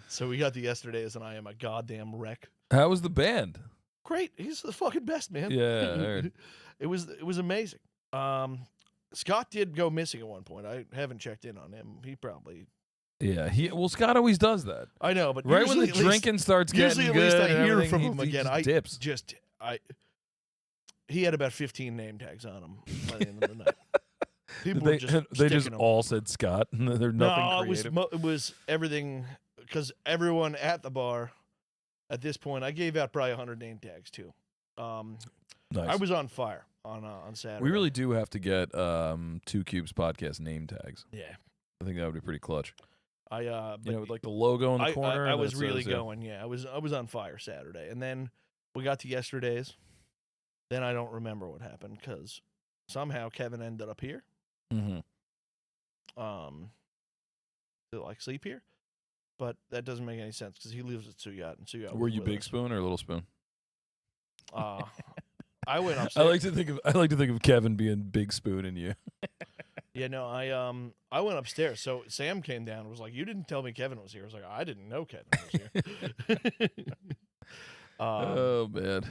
So we got to Yesterday's, and I am a goddamn wreck. How was the band? Great, he's the fucking best, man. Yeah, I heard. It was amazing. Scott did go missing at one point. I haven't checked in on him. He probably. Yeah, Scott always does that. I know, but Right when usually the at least- drinking starts getting usually at good, least I and hear everything, from he- him he again. just I dips. He had about 15 name tags on him by the end of the night. People They were just they just sticking 'em. all said Scott. They're nothing No, creative. it was everything because everyone at the bar at this point, I gave out probably 100 name tags too. Nice. I was on fire on Saturday. We really do have to get 2 Cubes podcast name tags. yeah. I think that would be pretty clutch. But You know, with like the logo in the corner. I and was then it really says, yeah. going. Yeah, I was on fire Saturday, and then we got to Yesterday's. Then I don't remember what happened because somehow Kevin ended up here. Mhm. To like sleep here, but that doesn't make any sense because he lives at Suyat, and Suyat. Were was you with big us. spoon or little spoon? I went I upstairs. like to think of Kevin being big spoon and you. Yeah, no, I went upstairs. So Sam came down and was like, "You didn't tell me Kevin was here." I was like, "I didn't know Kevin was here." Oh man.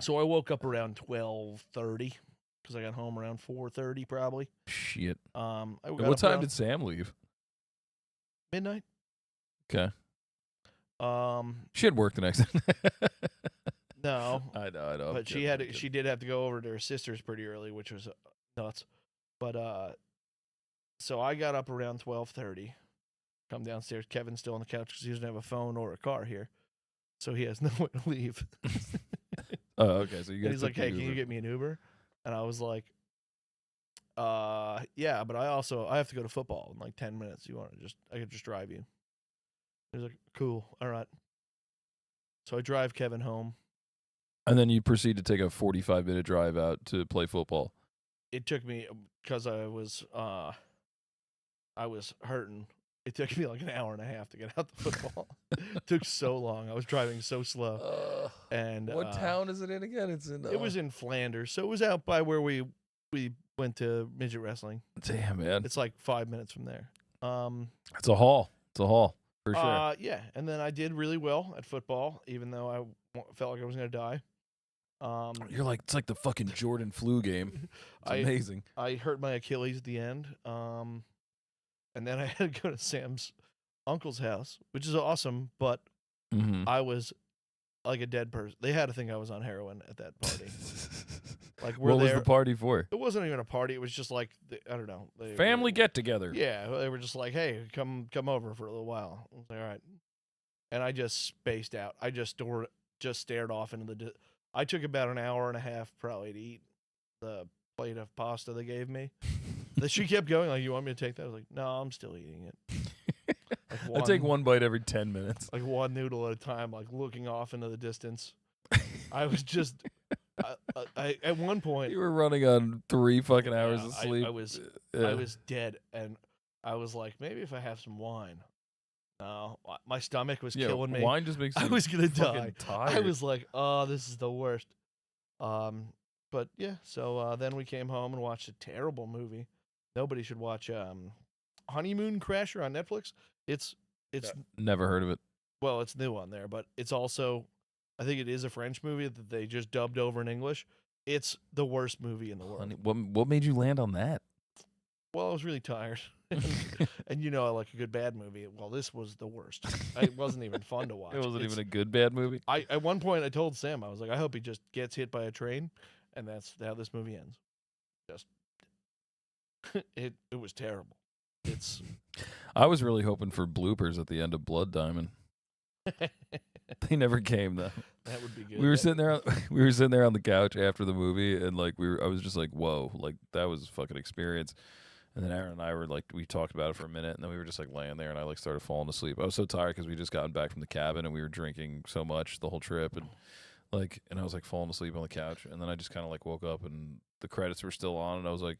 So I woke up around 12:30 because I got home around 4:30 probably. Shit. I got What up time around did Sam leave? midnight? Okay. Um, She had work the next day. no, I know. I'm but kidding, I'm kidding. she did have to go over to her sister's pretty early, which was nuts. But so I got up around 12:30. Come downstairs. Kevin's still on the couch because he doesn't have a phone or a car here, so he has nowhere to leave. Oh, okay. So you And guys. he's like, "Hey, can you get me an Uber?" And I was like, yeah, but I have to go to football in like 10 minutes. I could just drive you." He was like, "Cool, all right." So I drive Kevin home. And then you proceed to take a 45-minute drive out to play football. It took me because I was hurting. It took me like an hour and a half to get out the football. It took so long. I was driving so slow. And What town is it in again? It's in. It was in Flanders, so it was out by where we went to midget wrestling. Damn, man. It's like 5 minutes from there. It's a haul. It's a haul For sure. Yeah, and then I did really well at football, even though I felt like I was going to die. You're like, it's like the fucking Jordan flu game. It's amazing. I hurt my Achilles at the end, and then I had to go to Sam's uncle's house, which is awesome, but I was like a dead person. They had to think I was on heroin at that party. Like, what was the party for? It wasn't even a party. It was just like, I don't know. Family get together. Yeah, they were just like, hey, come over for a little while. I was like, all right. And I just spaced out. I just stared off into the. I took about an hour and a half probably to eat the plate of pasta they gave me. She kept going, like, you want me to take that? I was like, no, I'm still eating it. I take one bite every 10 minutes. Like one noodle at a time, like looking off into the distance. I was just. I at one point you were running on 3 fucking hours of sleep. I was dead, and I was like, maybe if I have some wine. No, my stomach was killing me. Wine just makes you I was gonna die. tired. I was like, oh, this is the worst. But yeah, so then we came home and watched a terrible movie. Nobody should watch Honeymoon Crasher on Netflix. It's never heard of it. Well, it's new on there, but it's also, I think it is a French movie that they just dubbed over in English. It's the worst movie in the world. What made you land on that? Well, I was really tired. And you know I like a good bad movie. Well, this was the worst. It wasn't even fun to watch. It wasn't even a good bad movie? At one point I told Sam, I was like, I hope he just gets hit by a train, and that's how this movie ends. Just it was terrible. I was really hoping for bloopers at the end of Blood Diamond. They never came though. That would be good. We were sitting there on the couch after the movie, and like I was just like, whoa, like that was a fucking experience. And then Aaron and I were like, we talked about it for a minute, and then we were just like laying there, and I like started falling asleep. I was so tired because we just gotten back from the cabin, and we were drinking so much the whole trip, and I was like falling asleep on the couch, and then I just kind of like woke up, and the credits were still on, and I was like,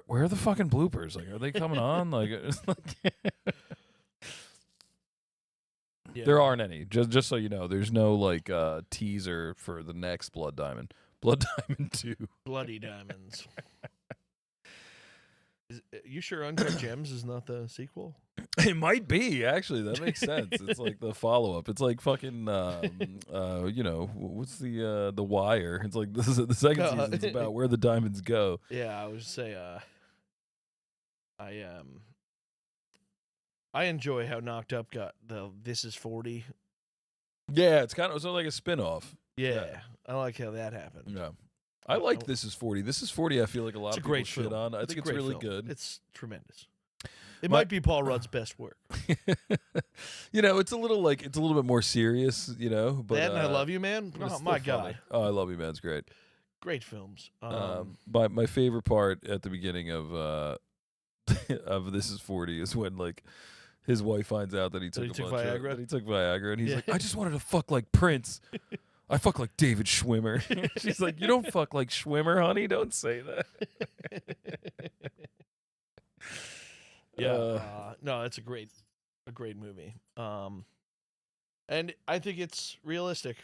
where are the fucking bloopers? Like, are they coming on? Like, it's like yeah. There aren't any. Just so you know, there's no like teaser for the next Blood Diamond. Blood Diamond 2. Bloody Diamonds. You sure Uncut Gems is not the sequel? It might be, actually. That makes sense. It's like the follow-up. It's like fucking, what's the Wire? It's like this is the second season. It's about where the diamonds go. Yeah, I would say, I enjoy how Knocked Up got the This Is 40. Yeah, it's kind of like a spin-off. Yeah, I like how that happened. Yeah. I like This Is 40. This Is 40, I feel like a lot of people shit on. I think it's really good. It's tremendous. It might be Paul Rudd's best work. It's a little bit more serious, but that and I Love You, Man. Oh my God. Oh, I Love You, Man's great. Great films. But my favorite part at the beginning of of This Is 40 is when like his wife finds out that he took Viagra, and he's like, I just wanted to fuck like Prince. I fuck like David Schwimmer. She's like, you don't fuck like Schwimmer, honey. Don't say that. Yeah. No, it's a great movie. And I think it's realistic.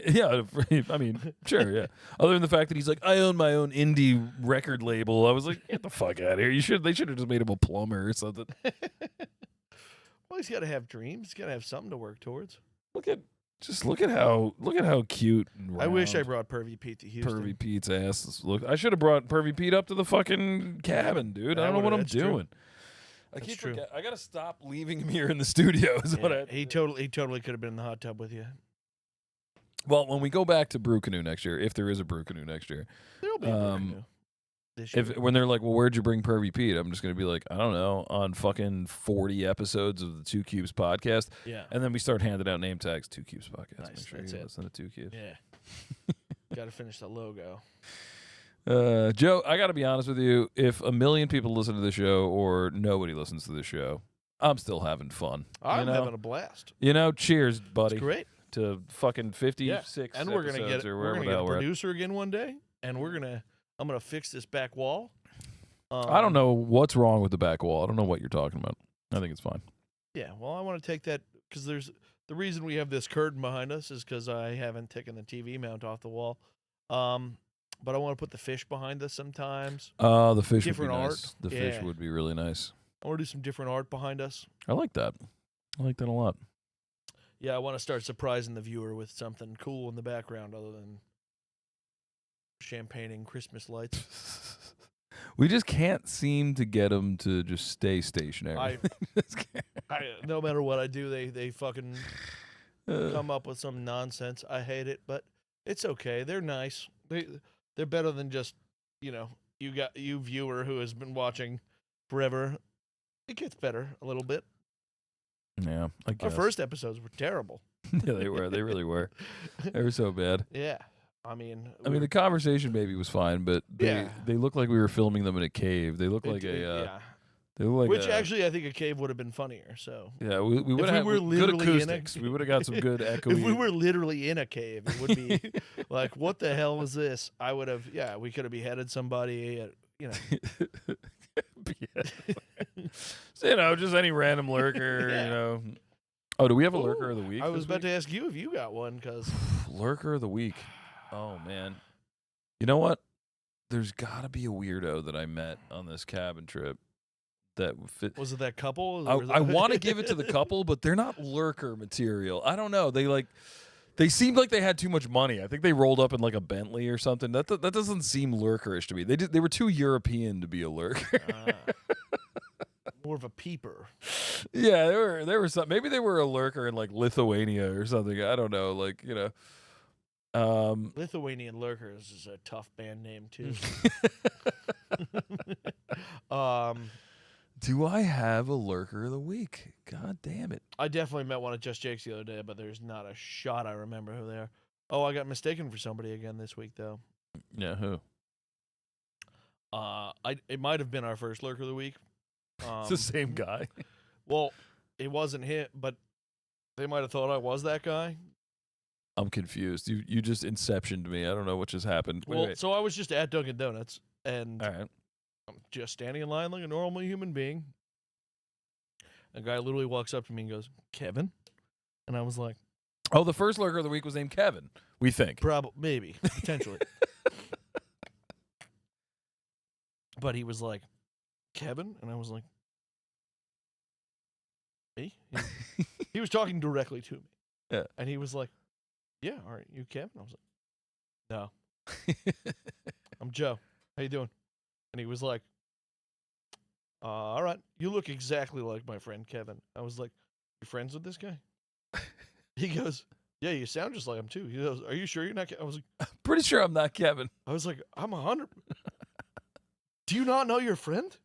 Yeah, I mean, sure, yeah. Other than the fact that he's like, I own my own indie record label. I was like, get the fuck out of here. They should have just made him a plumber or something. Well, he's got to have dreams. He's got to have something to work towards. Look at how cute and round I wish I brought Pervy Pete to Houston. Pervy Pete's ass. Look, I should have brought Pervy Pete up to the fucking cabin, dude. I don't know what I'm doing. I gotta stop leaving him here in the studio. He totally could have been in the hot tub with you. Well, when we go back to Brew Canoe next year, if there is a Brew Canoe next year, there'll be a Brew Canoe this year. When they're like, well, where'd you bring Pervy Pete? I'm just gonna be like, I don't know, on fucking 40 episodes of the 2 Cubes podcast. Yeah. And then we start handing out name tags. 2 Cubes podcast. Nice. Make sure That's you it. listen to 2 Cubes. Yeah. Got to finish the logo. Joe, I got to be honest with you. If 1 million people listen to the show or nobody listens to the show, I'm still having fun. I'm having a blast. Cheers, buddy. It's great. To fucking 56 and we're gonna episodes get or we're wherever gonna the get hell a producer again one day, and I'm gonna fix this back wall. I don't know what's wrong with the back wall. I don't know what you're talking about. I think it's fine. Yeah, well, I want to take that because the reason we have this curtain behind us is because I haven't taken the TV mount off the wall. But I want to put the fish behind us sometimes. The fish Different would be art. nice. The fish would be really nice. I want to do some different art behind us. I like that. I like that a lot. Yeah, I want to start surprising the viewer with something cool in the background other than champagne and Christmas lights. We just can't seem to get them to just stay stationary. No matter what I do, they fucking come up with some nonsense. I hate it, but it's okay. They're nice. They're better than just, you viewer who has been watching forever. It gets better a little bit. Yeah, I guess. Our first episodes were terrible. Yeah, they were. They really were. They were so bad. Yeah. I mean, the conversation maybe was fine, but they looked like we were filming them in a cave. They looked like They look like actually, I think a cave would have been funnier. So yeah, we would have good acoustics. We would have got some good echoey. If we were literally in a cave, it would be like, what the hell was this? I would have. Yeah, we could have beheaded somebody. So, just any random lurker. Oh, do we have a lurker of the week? I was about to ask you if you got one, because lurker of the week. Oh man, you know what? There's got to be a weirdo that I met on this cabin trip that fit. Was it that couple? I want to give it to the couple, but they're not lurker material. I don't know. They seemed like they had too much money. I think they rolled up in like a Bentley or something. That doesn't seem lurkerish to me. They were too European to be a lurker. More of a peeper. Yeah, there were some. Maybe they were a lurker in like Lithuania or something. I don't know. Lithuanian Lurkers is a tough band name too. Do I have a lurker of the week? God damn it. I definitely met one at Just Jake's the other day, but there's not a shot I remember who they are. Oh, I got mistaken for somebody again this week, though. Yeah, who? It might have been our first lurker of the week. It's the same guy. Well, it wasn't him, but they might have thought I was that guy. I'm confused. You just inceptioned me. I don't know what just happened. Wait. So I was just at Dunkin' Donuts, and all right. I'm just standing in line like a normal human being. A guy literally walks up to me and goes, "Kevin?" And I was like, "Oh, the first lurker of the week was named Kevin, we think." Maybe, potentially. But he was like, "Kevin?" And I was like, "Me?" He was talking directly to me. Yeah. And he was like, "Yeah, aren't you Kevin?" I was like, "No." "I'm Joe. How you doing?" And he was like, "All right, you look exactly like my friend Kevin." I was like, "You friends with this guy?" He goes, "Yeah, you sound just like him too." He goes, "Are you sure you're not Kevin?" I was like, "Pretty sure I'm not Kevin." I was like, "I'm 100." "Do you not know your friend?"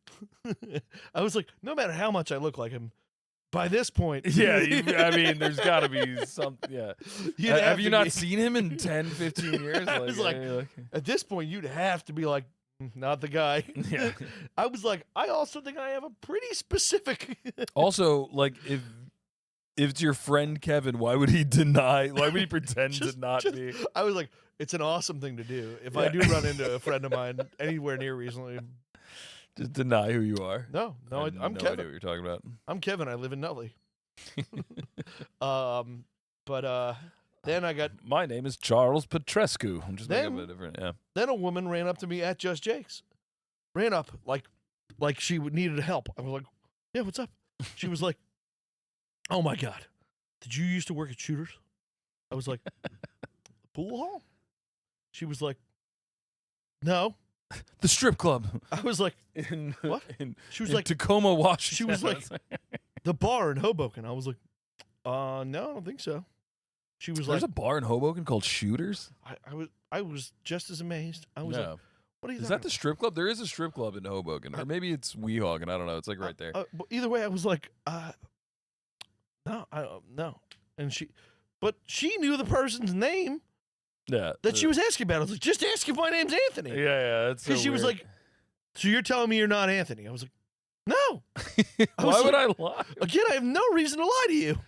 I was like, no matter how much I look like him, by this point... Yeah, there's got to be something, yeah. Have you not seen him in 10, 15 years? I was like, at this point, you'd have to be like, not the guy. Yeah. I was like, I also think I have a pretty specific... Also, like, if it's your friend Kevin, why would he pretend to not be? I was like, it's an awesome thing to do. If I do run into a friend of mine anywhere near recently... Just deny who you are. No, I'm no Kevin. Idea what you're talking about. I'm Kevin. I live in Nutley. Then I got... My name is Charles Petrescu. I'm just making a bit different, yeah. Then a woman ran up to me at Just Jake's. Ran up like she needed help. I was like, "Yeah, what's up?" She was like, "Oh my God, did you used to work at Shooters?" I was like, "Pool hall?" She was like, "No." The strip club. I was like, "What?" She was like, Tacoma, Washington. She was like, "The bar in Hoboken." I was like, no, I don't think so." She was There's a bar in Hoboken called Shooters? I was just as amazed. I was like, "What are you?" Is that the strip club? There is a strip club in Hoboken, or maybe it's Weehawken. I don't know. It's like right there. But either way, I was like, no, no. And she knew the person's name. Yeah, that she was asking about. I was like, "Just ask if my name's Anthony." Yeah, that's because she was like, "So you're telling me you're not Anthony?" I was like, "No." Why would I lie? Again, I have no reason to lie to you,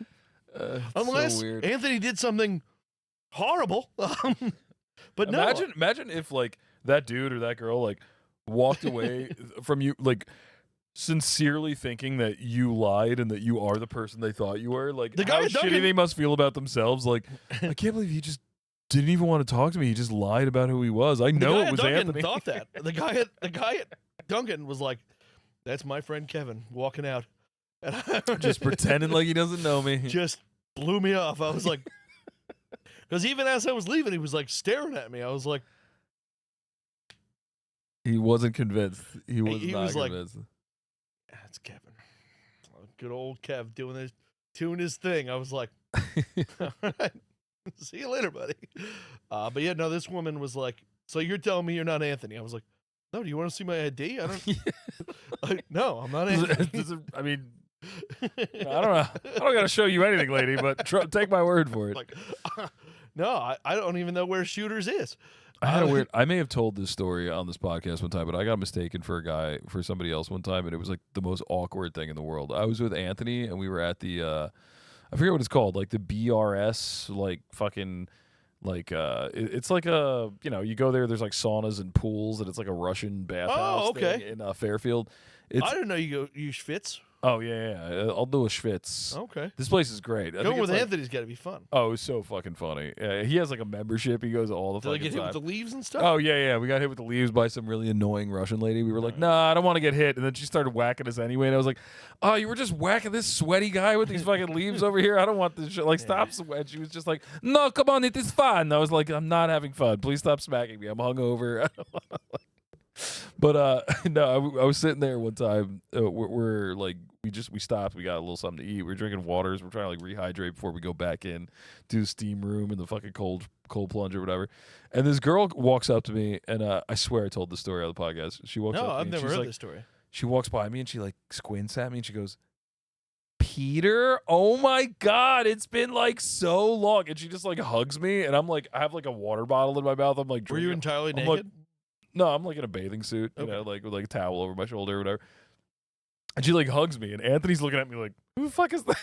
unless so Anthony did something horrible. But imagine if like that dude or that girl like walked away from you like sincerely thinking that you lied and that you are the person they thought you were. Like the guy how shitty they must feel about themselves. Like, I can't believe you just didn't even want to talk to me. He just lied about who he was. I know it was Anthony. Thought that the guy at Duncan was like, That's my friend Kevin walking out. And Just pretending like he doesn't know me. Just blew me off. I was like, because even as I was leaving, he was like staring at me. I was like, He wasn't convinced. He was he not was like, convinced. that's Kevin. Good old Kev doing his thing. I was like, all right, see you later, buddy. But yeah, no, this woman was like, so you're telling me you're not Anthony? I was like, no, do you want to see my ID? I don't. No, I'm not Anthony. I mean, I don't know. I don't got to show you anything, lady, but take my word for it. Like, no, I don't even know where Shooters is. I had a weird. I may have told this story on this podcast one time, but I got mistaken for somebody else one time, and it was like the most awkward thing in the world. I was with Anthony, and we were at the, I forget what it's called, like the BRS, like fucking, like it's like a, you go there. There's like saunas and pools, and it's like a Russian bathhouse thing in Fairfield. I didn't know you Schwitz. Oh yeah. I'll do a Schwitz. Okay. This place is great. Going with Anthony's got to be fun. Oh, it was so fucking funny. He has like a membership. He goes all the fucking time. Did they get hit with the leaves and stuff? Oh yeah. We got hit with the leaves by some really annoying Russian lady. We were like, nah, I don't want to get hit. And then she started whacking us anyway. And I was like, oh, you were just whacking this sweaty guy with these fucking leaves over here. I don't want this shit. Like, stop sweat. She was just like, no, come on, it is fun. I was like, I'm not having fun. Please stop smacking me. I'm hungover. I don't want to. But no, I was sitting there one time. We're like, we stopped. We got a little something to eat. We're drinking waters. We're trying to like rehydrate before we go back in to the steam room in the fucking cold plunge or whatever. And this girl walks up to me, and I swear I told the story on the podcast. She walks up to me. No, I've never heard like, this story. She walks by me and she like squints at me and she goes, Peter, oh my God, it's been like so long. And she just like hugs me, and I'm like, I have like a water bottle in my mouth. I'm like, were you entirely naked? Like, no, I'm like in a bathing suit, you know, like with like a towel over my shoulder or whatever. And she like hugs me, and Anthony's looking at me like, who the fuck is this?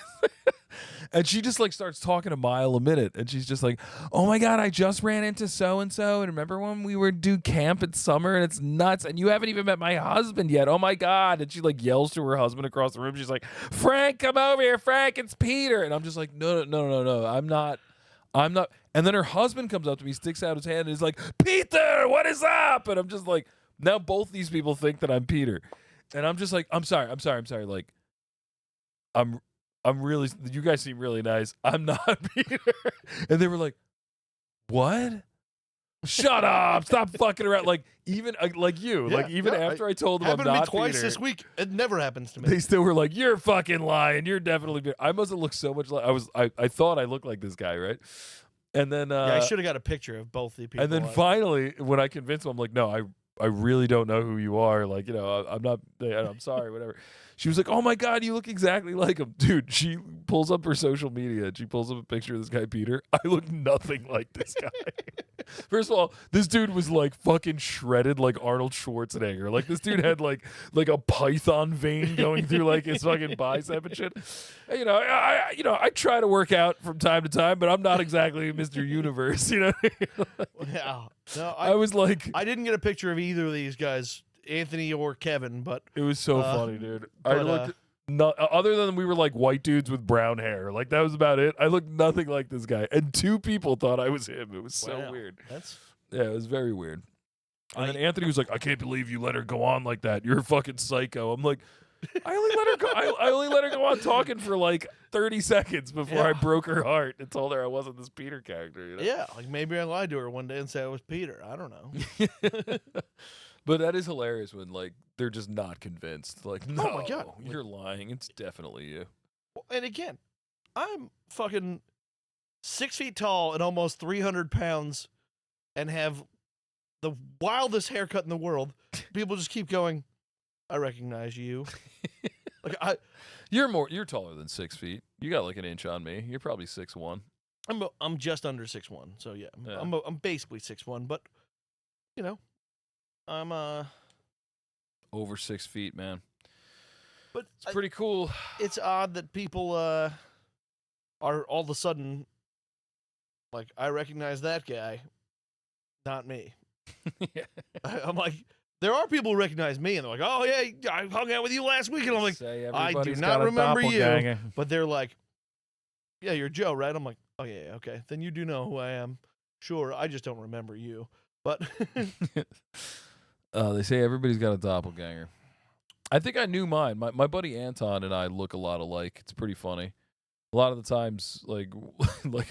And she just like starts talking a mile a minute, and she's just like, oh my God, I just ran into so-and-so, and remember when we were do camp in summer, and it's nuts, and you haven't even met my husband yet. Oh my God. And she like yells to her husband across the room. She's like, Frank, come over here. Frank, it's Peter. And I'm just like, no, I'm not. And then her husband comes up to me, sticks out his hand, and is like, Peter, what is up? And I'm just like, now both these people think that I'm Peter. And I'm just like, I'm sorry. Like, I'm really, you guys seem really nice. I'm not Peter. And they were like, what? Shut up. Stop fucking around. Like, even like you, Yeah, like even after I told them I'm not happened to me twice Peter, this week. It never happens to me. they still were like, you're fucking lying. You're definitely Peter. I must have looked so much like I thought I looked like this guy, right? And then I should have got a picture of both the people. and then finally, when I convinced him, I'm like, no, I really don't know who you are. Like, I'm not, I'm sorry, whatever. She was like, oh my God, you look exactly like him. Dude, she pulls up her social media and she pulls up a picture of this guy, Peter. I look nothing like this guy. First of all, this dude was like fucking shredded like Arnold Schwarzenegger. Like this dude had like a python vein going through like his fucking bicep and shit. And, I try to work out from time to time, but I'm not exactly Mr. Universe, you know? Yeah. No, I was like, I didn't get a picture of either of these guys, Anthony or Kevin, but it was so funny, dude. I looked other than we were like white dudes with brown hair. Like that was about it. I looked nothing like this guy. And two people thought I was him. It was so weird. Yeah, it was very weird. And then Anthony was like, I can't believe you let her go on like that. You're a fucking psycho. I'm like, I only let her go. I only let her go on talking for like 30 seconds before I broke her heart and told her I wasn't this Peter character. You know? Yeah, like maybe I lied to her one day and said I was Peter. I don't know. But that is hilarious when like they're just not convinced. Like, no, oh my God, you're lying. It's definitely you. And again, I'm fucking 6 feet tall and almost 300 pounds, and have the wildest haircut in the world. People just keep going, I recognize you. Like you're taller than 6 feet. You got like an inch on me. You're probably 6'1". I'm just under 6'1", so yeah. I'm basically 6'1", but you know, I'm over 6 feet, man. But it's pretty cool. It's odd that people are all of a sudden like, I recognize that guy, not me. Yeah. I'm like, there are people who recognize me, and they're like, oh yeah, I hung out with you last week, and I'm like, I do not remember you. But they're like, yeah, you're Joe, right? I'm like, oh yeah, okay. Then you do know who I am. Sure, I just don't remember you. But they say everybody's got a doppelganger. I think I knew mine. My buddy Anton and I look a lot alike. It's pretty funny. A lot of the times, like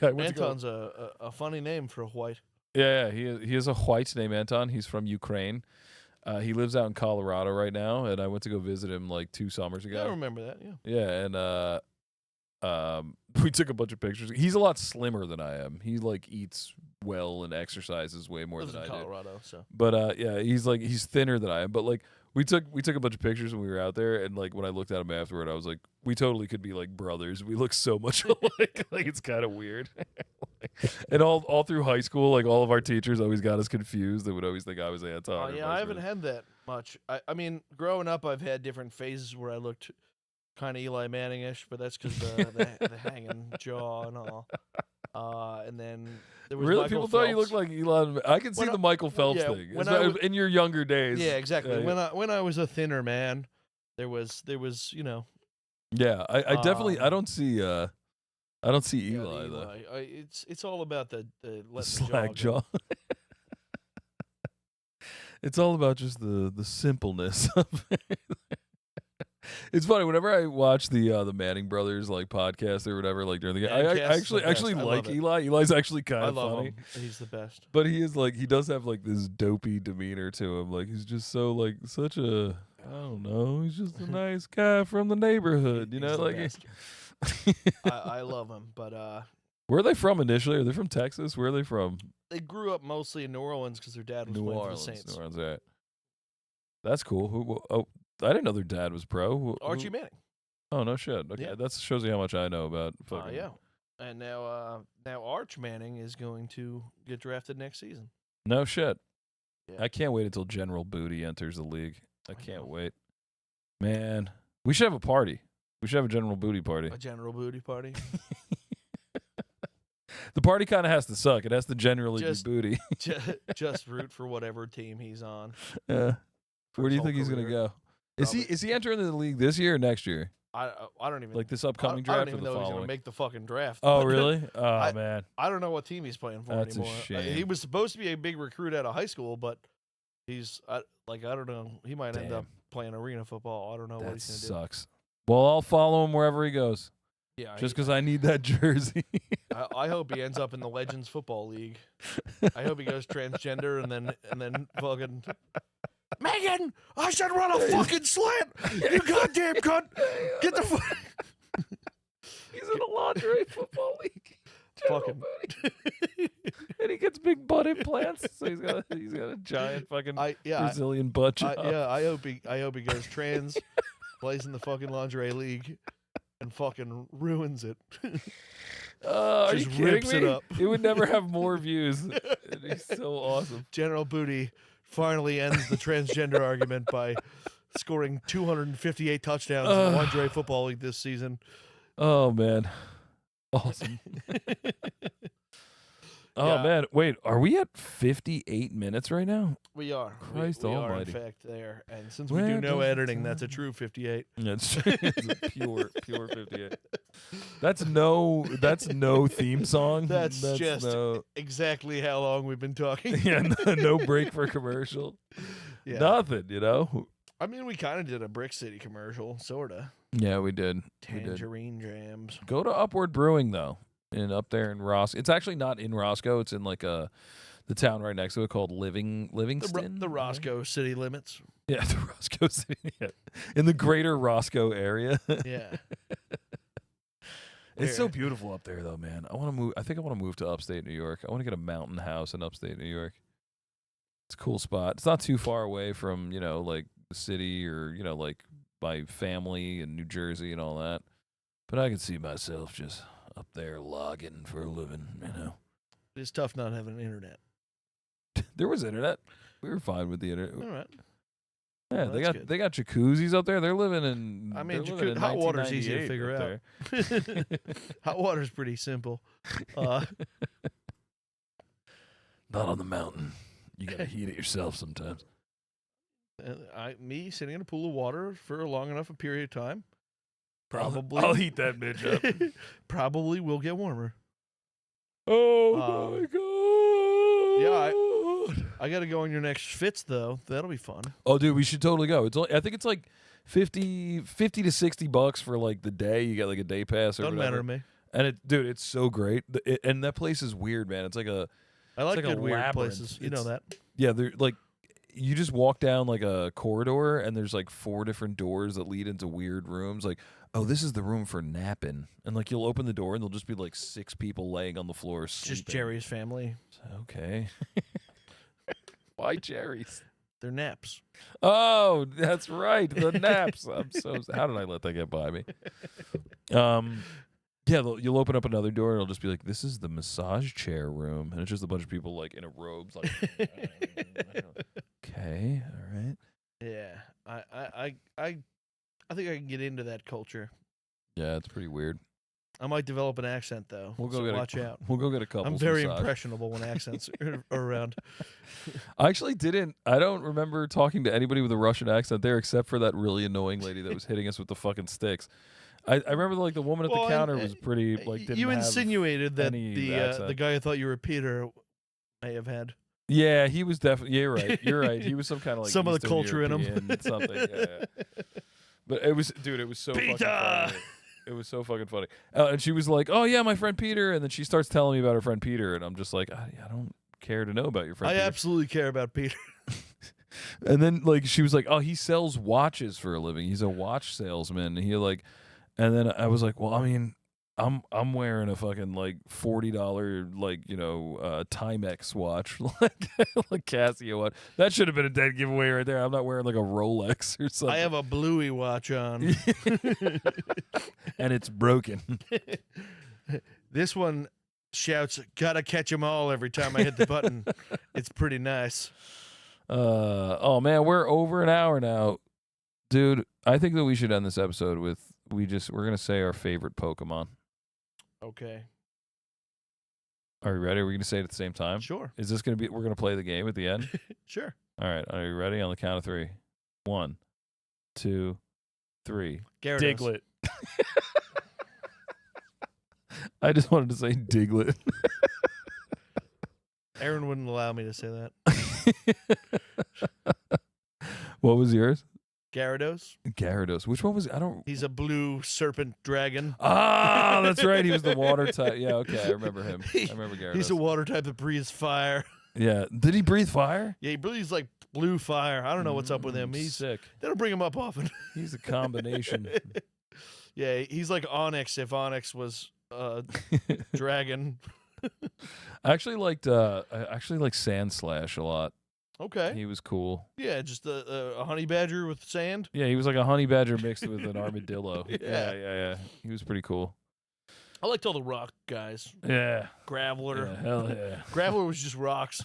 I went Anton's a funny name for a white. Yeah, he is a white named Anton. He's from Ukraine. He lives out in Colorado right now, and I went to go visit him like 2 summers ago. Yeah, I remember that. Yeah. Yeah, and we took a bunch of pictures. He's a lot slimmer than I am. He like eats well and exercises way more Lives than in I do. Colorado, so. But yeah, he's thinner than I am. But like we took a bunch of pictures when we were out there, and like when I looked at him afterward, I was like, we totally could be like brothers. We look so much alike. Like it's kind of weird. And all through high school, like all of our teachers always got us confused. They would always think I was Anton. Oh yeah, I haven't had that much. I mean, growing up, I've had different phases where I looked kind of Eli Manning-ish, but that's because the hanging jaw and all. And then there was really, Michael people Phelps. thought you looked like Elon. I can see the Michael Phelps yeah, thing when in your younger days. Yeah, exactly. Yeah. When I was a thinner man, there was Yeah, I definitely I don't see yeah, Eli the though. It's all about the Slack jaw. It's all about just the simpleness of it. It's funny whenever I watch the Manning brothers like podcast or whatever, like during the game. I actually like Eli. Eli's actually kind of funny. Him. He's the best. But he does have like this dopey demeanor to him. Like he's just so like such a I don't know. He's just a nice guy from the neighborhood, you know. Like I love him, but where are they from initially? Are they from Texas? Where are they from? They grew up mostly in New Orleans because their dad was playing for the Saints. New Orleans, right? That's cool. I didn't know their dad was pro. Archie Manning. Oh no shit. Okay, Yeah. that shows you how much I know about. Yeah, and now Arch Manning is going to get drafted next season. No shit. Yeah. I can't wait until General Booty enters the league. I can't wait. Man, we should have a party. We should have a General Booty party. A General Booty party. The party kind of has to suck. It has to generally be booty. just root for whatever team he's on. Yeah. Where do you think he's going to go? Is he entering the league this year or next year? I don't even like this upcoming draft. I don't even know he's going to make the fucking draft. Oh really? Oh man. I don't know what team he's playing for That's anymore. A shame. He was supposed to be a big recruit out of high school, but he's I don't know. He might end up playing arena football. I don't know what he's going to do. That sucks. Well, I'll follow him wherever he goes. Yeah, just because I need that jersey. I hope he ends up in the Legends Football League. I hope he goes transgender and then fucking Megan, I should run a fucking slant. You goddamn cunt. Get the fuck. He's in a lingerie football league. Fucking. And he gets big butt implants, so he's got a giant fucking Brazilian butt job. I hope he goes trans, plays in the fucking lingerie league, and fucking ruins it. Are you rips kidding me? it up. It would never have more views. He's so awesome. General Booty finally ends the transgender argument by scoring 258 touchdowns in the lingerie football league this season. Oh man, awesome. Oh man, wait, are we at 58 minutes right now? We are. Christ we almighty. are in fact there, and since we do no editing, that's a true 58. That's true. It's a pure 58. That's no theme song. That's just exactly how long we've been talking. Yeah, no break for commercial. Yeah. Nothing, you know. I mean, we kind of did a Brick City commercial, sorta. Yeah, we did. Tangerine jams. Go to Upward Brewing though. Up there in Roscoe. It's actually not in Roscoe. It's in like the town right next to it called Livingston. The Roscoe city limits. Yeah, the Roscoe city. Yeah. In the greater Roscoe area. Yeah. It's so beautiful up there though, man. I want to move. I think I want to move to upstate New York. I want to get a mountain house in upstate New York. It's a cool spot. It's not too far away from, like the city or, like my family in New Jersey and all that. But I can see myself just up there logging for a living, It's tough not having internet. There was internet. We were fine with the internet. All right. Yeah, well, they got jacuzzis up there. They're living in. I mean, hot water's easy to figure out. Hot water's pretty simple. Not on the mountain. You gotta heat it yourself sometimes. Me sitting in a pool of water for a long enough a period of time. Probably. I'll heat that bitch up. Probably will get warmer. Oh my god. Yeah, I got to go on your next Fitz though. That'll be fun. Oh, dude, we should totally go. I think it's like $50 to $60 for like the day. You get like a day pass or Doesn't whatever. matter to me. And dude, it's so great. And that place is weird, man. It's like I like like a good weird labyrinth. places. You know that. Yeah, they're like you just walk down like a corridor and there's like 4 different doors that lead into weird rooms. Like, oh, this is the room for napping. And like you'll open the door and there'll just be like 6 people laying on the floor sleeping. Just Jerry's family. Okay. Why Jerry's? They're naps. Oh, that's right. The naps. How did I let that get by me? Yeah, you'll open up another door and it'll just be like, this is the massage chair room. And it's just a bunch of people like in a robes like okay, all right. Yeah. I think I can get into that culture. Yeah, it's pretty weird. I might develop an accent though. Watch out. We'll go get a couple. I'm very impressionable when accents are around. I don't remember talking to anybody with a Russian accent there except for that really annoying lady that was hitting us with the fucking sticks. I remember like the woman at the counter was pretty like didn't you have insinuated that accent. the guy who thought you were Peter may have had. Yeah, he was definitely. You're right. You're right. He was some kind of like some of the Eastern culture in him. European something. Yeah. But it was so Peter! fucking funny. It was so fucking funny. And she was like, "Oh yeah, my friend Peter," and then she starts telling me about her friend Peter, and I'm just like, I don't care to know about your friend. I Peter. absolutely care about Peter. And then like she was like, "Oh, he sells watches for a living. He's a watch salesman." And he like, and then I was like, "Well, I mean, I'm wearing a fucking like $40 like Timex watch like Casio watch. That should have been a dead giveaway right there. I'm not wearing like a Rolex or something. I have a Bluey watch on, and it's broken. This one shouts, "Gotta catch 'em all" every time I hit the button. It's pretty nice. Oh man, we're over an hour now, dude. I think that we should end this episode with we're gonna say our favorite Pokemon. Okay. Are you ready? Are we gonna say it at the same time? Sure. Is this gonna be? We're gonna play the game at the end. Sure. All right. Are you ready? On the count of 3. 1, 2, 3. Gyarados. Diglett. I just wanted to say Diglett. Aaron wouldn't allow me to say that. What was yours? Gyarados. Gyarados. Which one was? I don't. He's a blue serpent dragon. Ah, that's right. He was the water type. Yeah. Okay, I remember him. I remember Gyarados. He's a water type that breathes fire. Yeah. Did he breathe fire? Yeah, he breathes like blue fire. I don't know what's up with him. He's sick. They don't bring him up often. He's a combination. Yeah, he's like Onyx if Onyx was a dragon. I actually liked Sandslash a lot. Okay. He was cool. Yeah, just a honey badger with sand. Yeah, he was like a honey badger mixed with an armadillo. Yeah. Yeah. He was pretty cool. I liked all the rock guys. Yeah. Graveler. Yeah, hell yeah. Graveler was just rocks.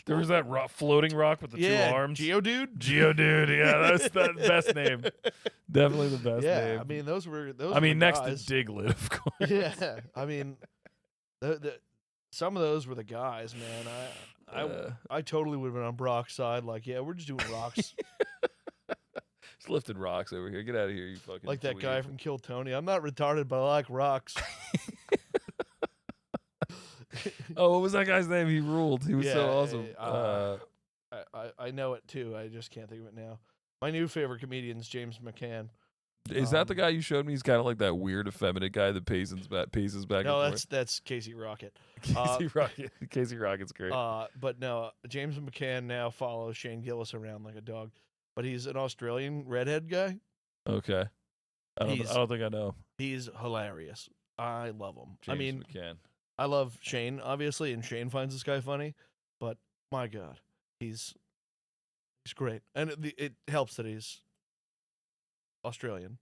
There was that floating rock with the 2 arms. Geodude. Geodude. Yeah, that's the best name. Definitely the best name. Yeah, I mean those were next guys. to Diglett, of course. Yeah, I mean, some of those were the guys, man. I totally would have been on Brock's side. Like, yeah, we're just doing rocks. Just lifting rocks over here. Get out of here, you fucking. Like that dweeb. guy from Kill Tony. I'm not retarded, but I like rocks. Oh, what was that guy's name? He ruled. He was so awesome. I know it too. I just can't think of it now. My new favorite comedian is James McCann. Is that the guy you showed me? He's kind of like that weird, effeminate guy that paces back. No, and forth. that's Casey Rocket. Casey Rocket's great. But no, James McCann now follows Shane Gillis around like a dog. But he's an Australian redhead guy. Okay. I don't think I know. He's hilarious. I love him. James McCann. I love Shane, obviously, and Shane finds this guy funny. But my God, he's great, and it helps that he's Australian.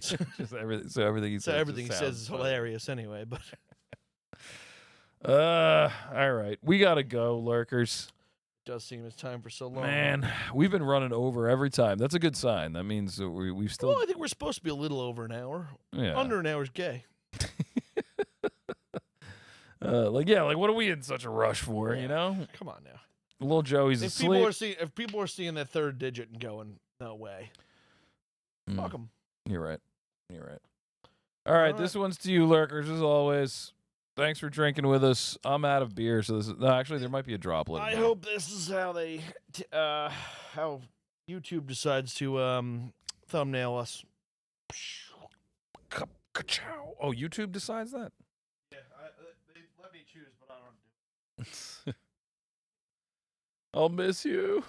Just everything he says is hilarious anyway. But all right, we gotta go, lurkers. Does seem it's time for so long. Man, we've been running over every time. That's a good sign. That means that we've still. Well, I think we're supposed to be a little over an hour. Yeah. Under an hour's gay. Like what are we in such a rush for? Yeah. You know? Come on now. Little Joey's asleep. If people are seeing that third digit and going, no way. Fuck them. You're right. All right, this one's to you, lurkers, as always. Thanks for drinking with us. I'm out of beer, so actually there might be a droplet. I hope this is how YouTube decides to thumbnail us. Ka-chow. Oh, YouTube decides that? Yeah, they let me choose, but I don't do it. I'll miss you.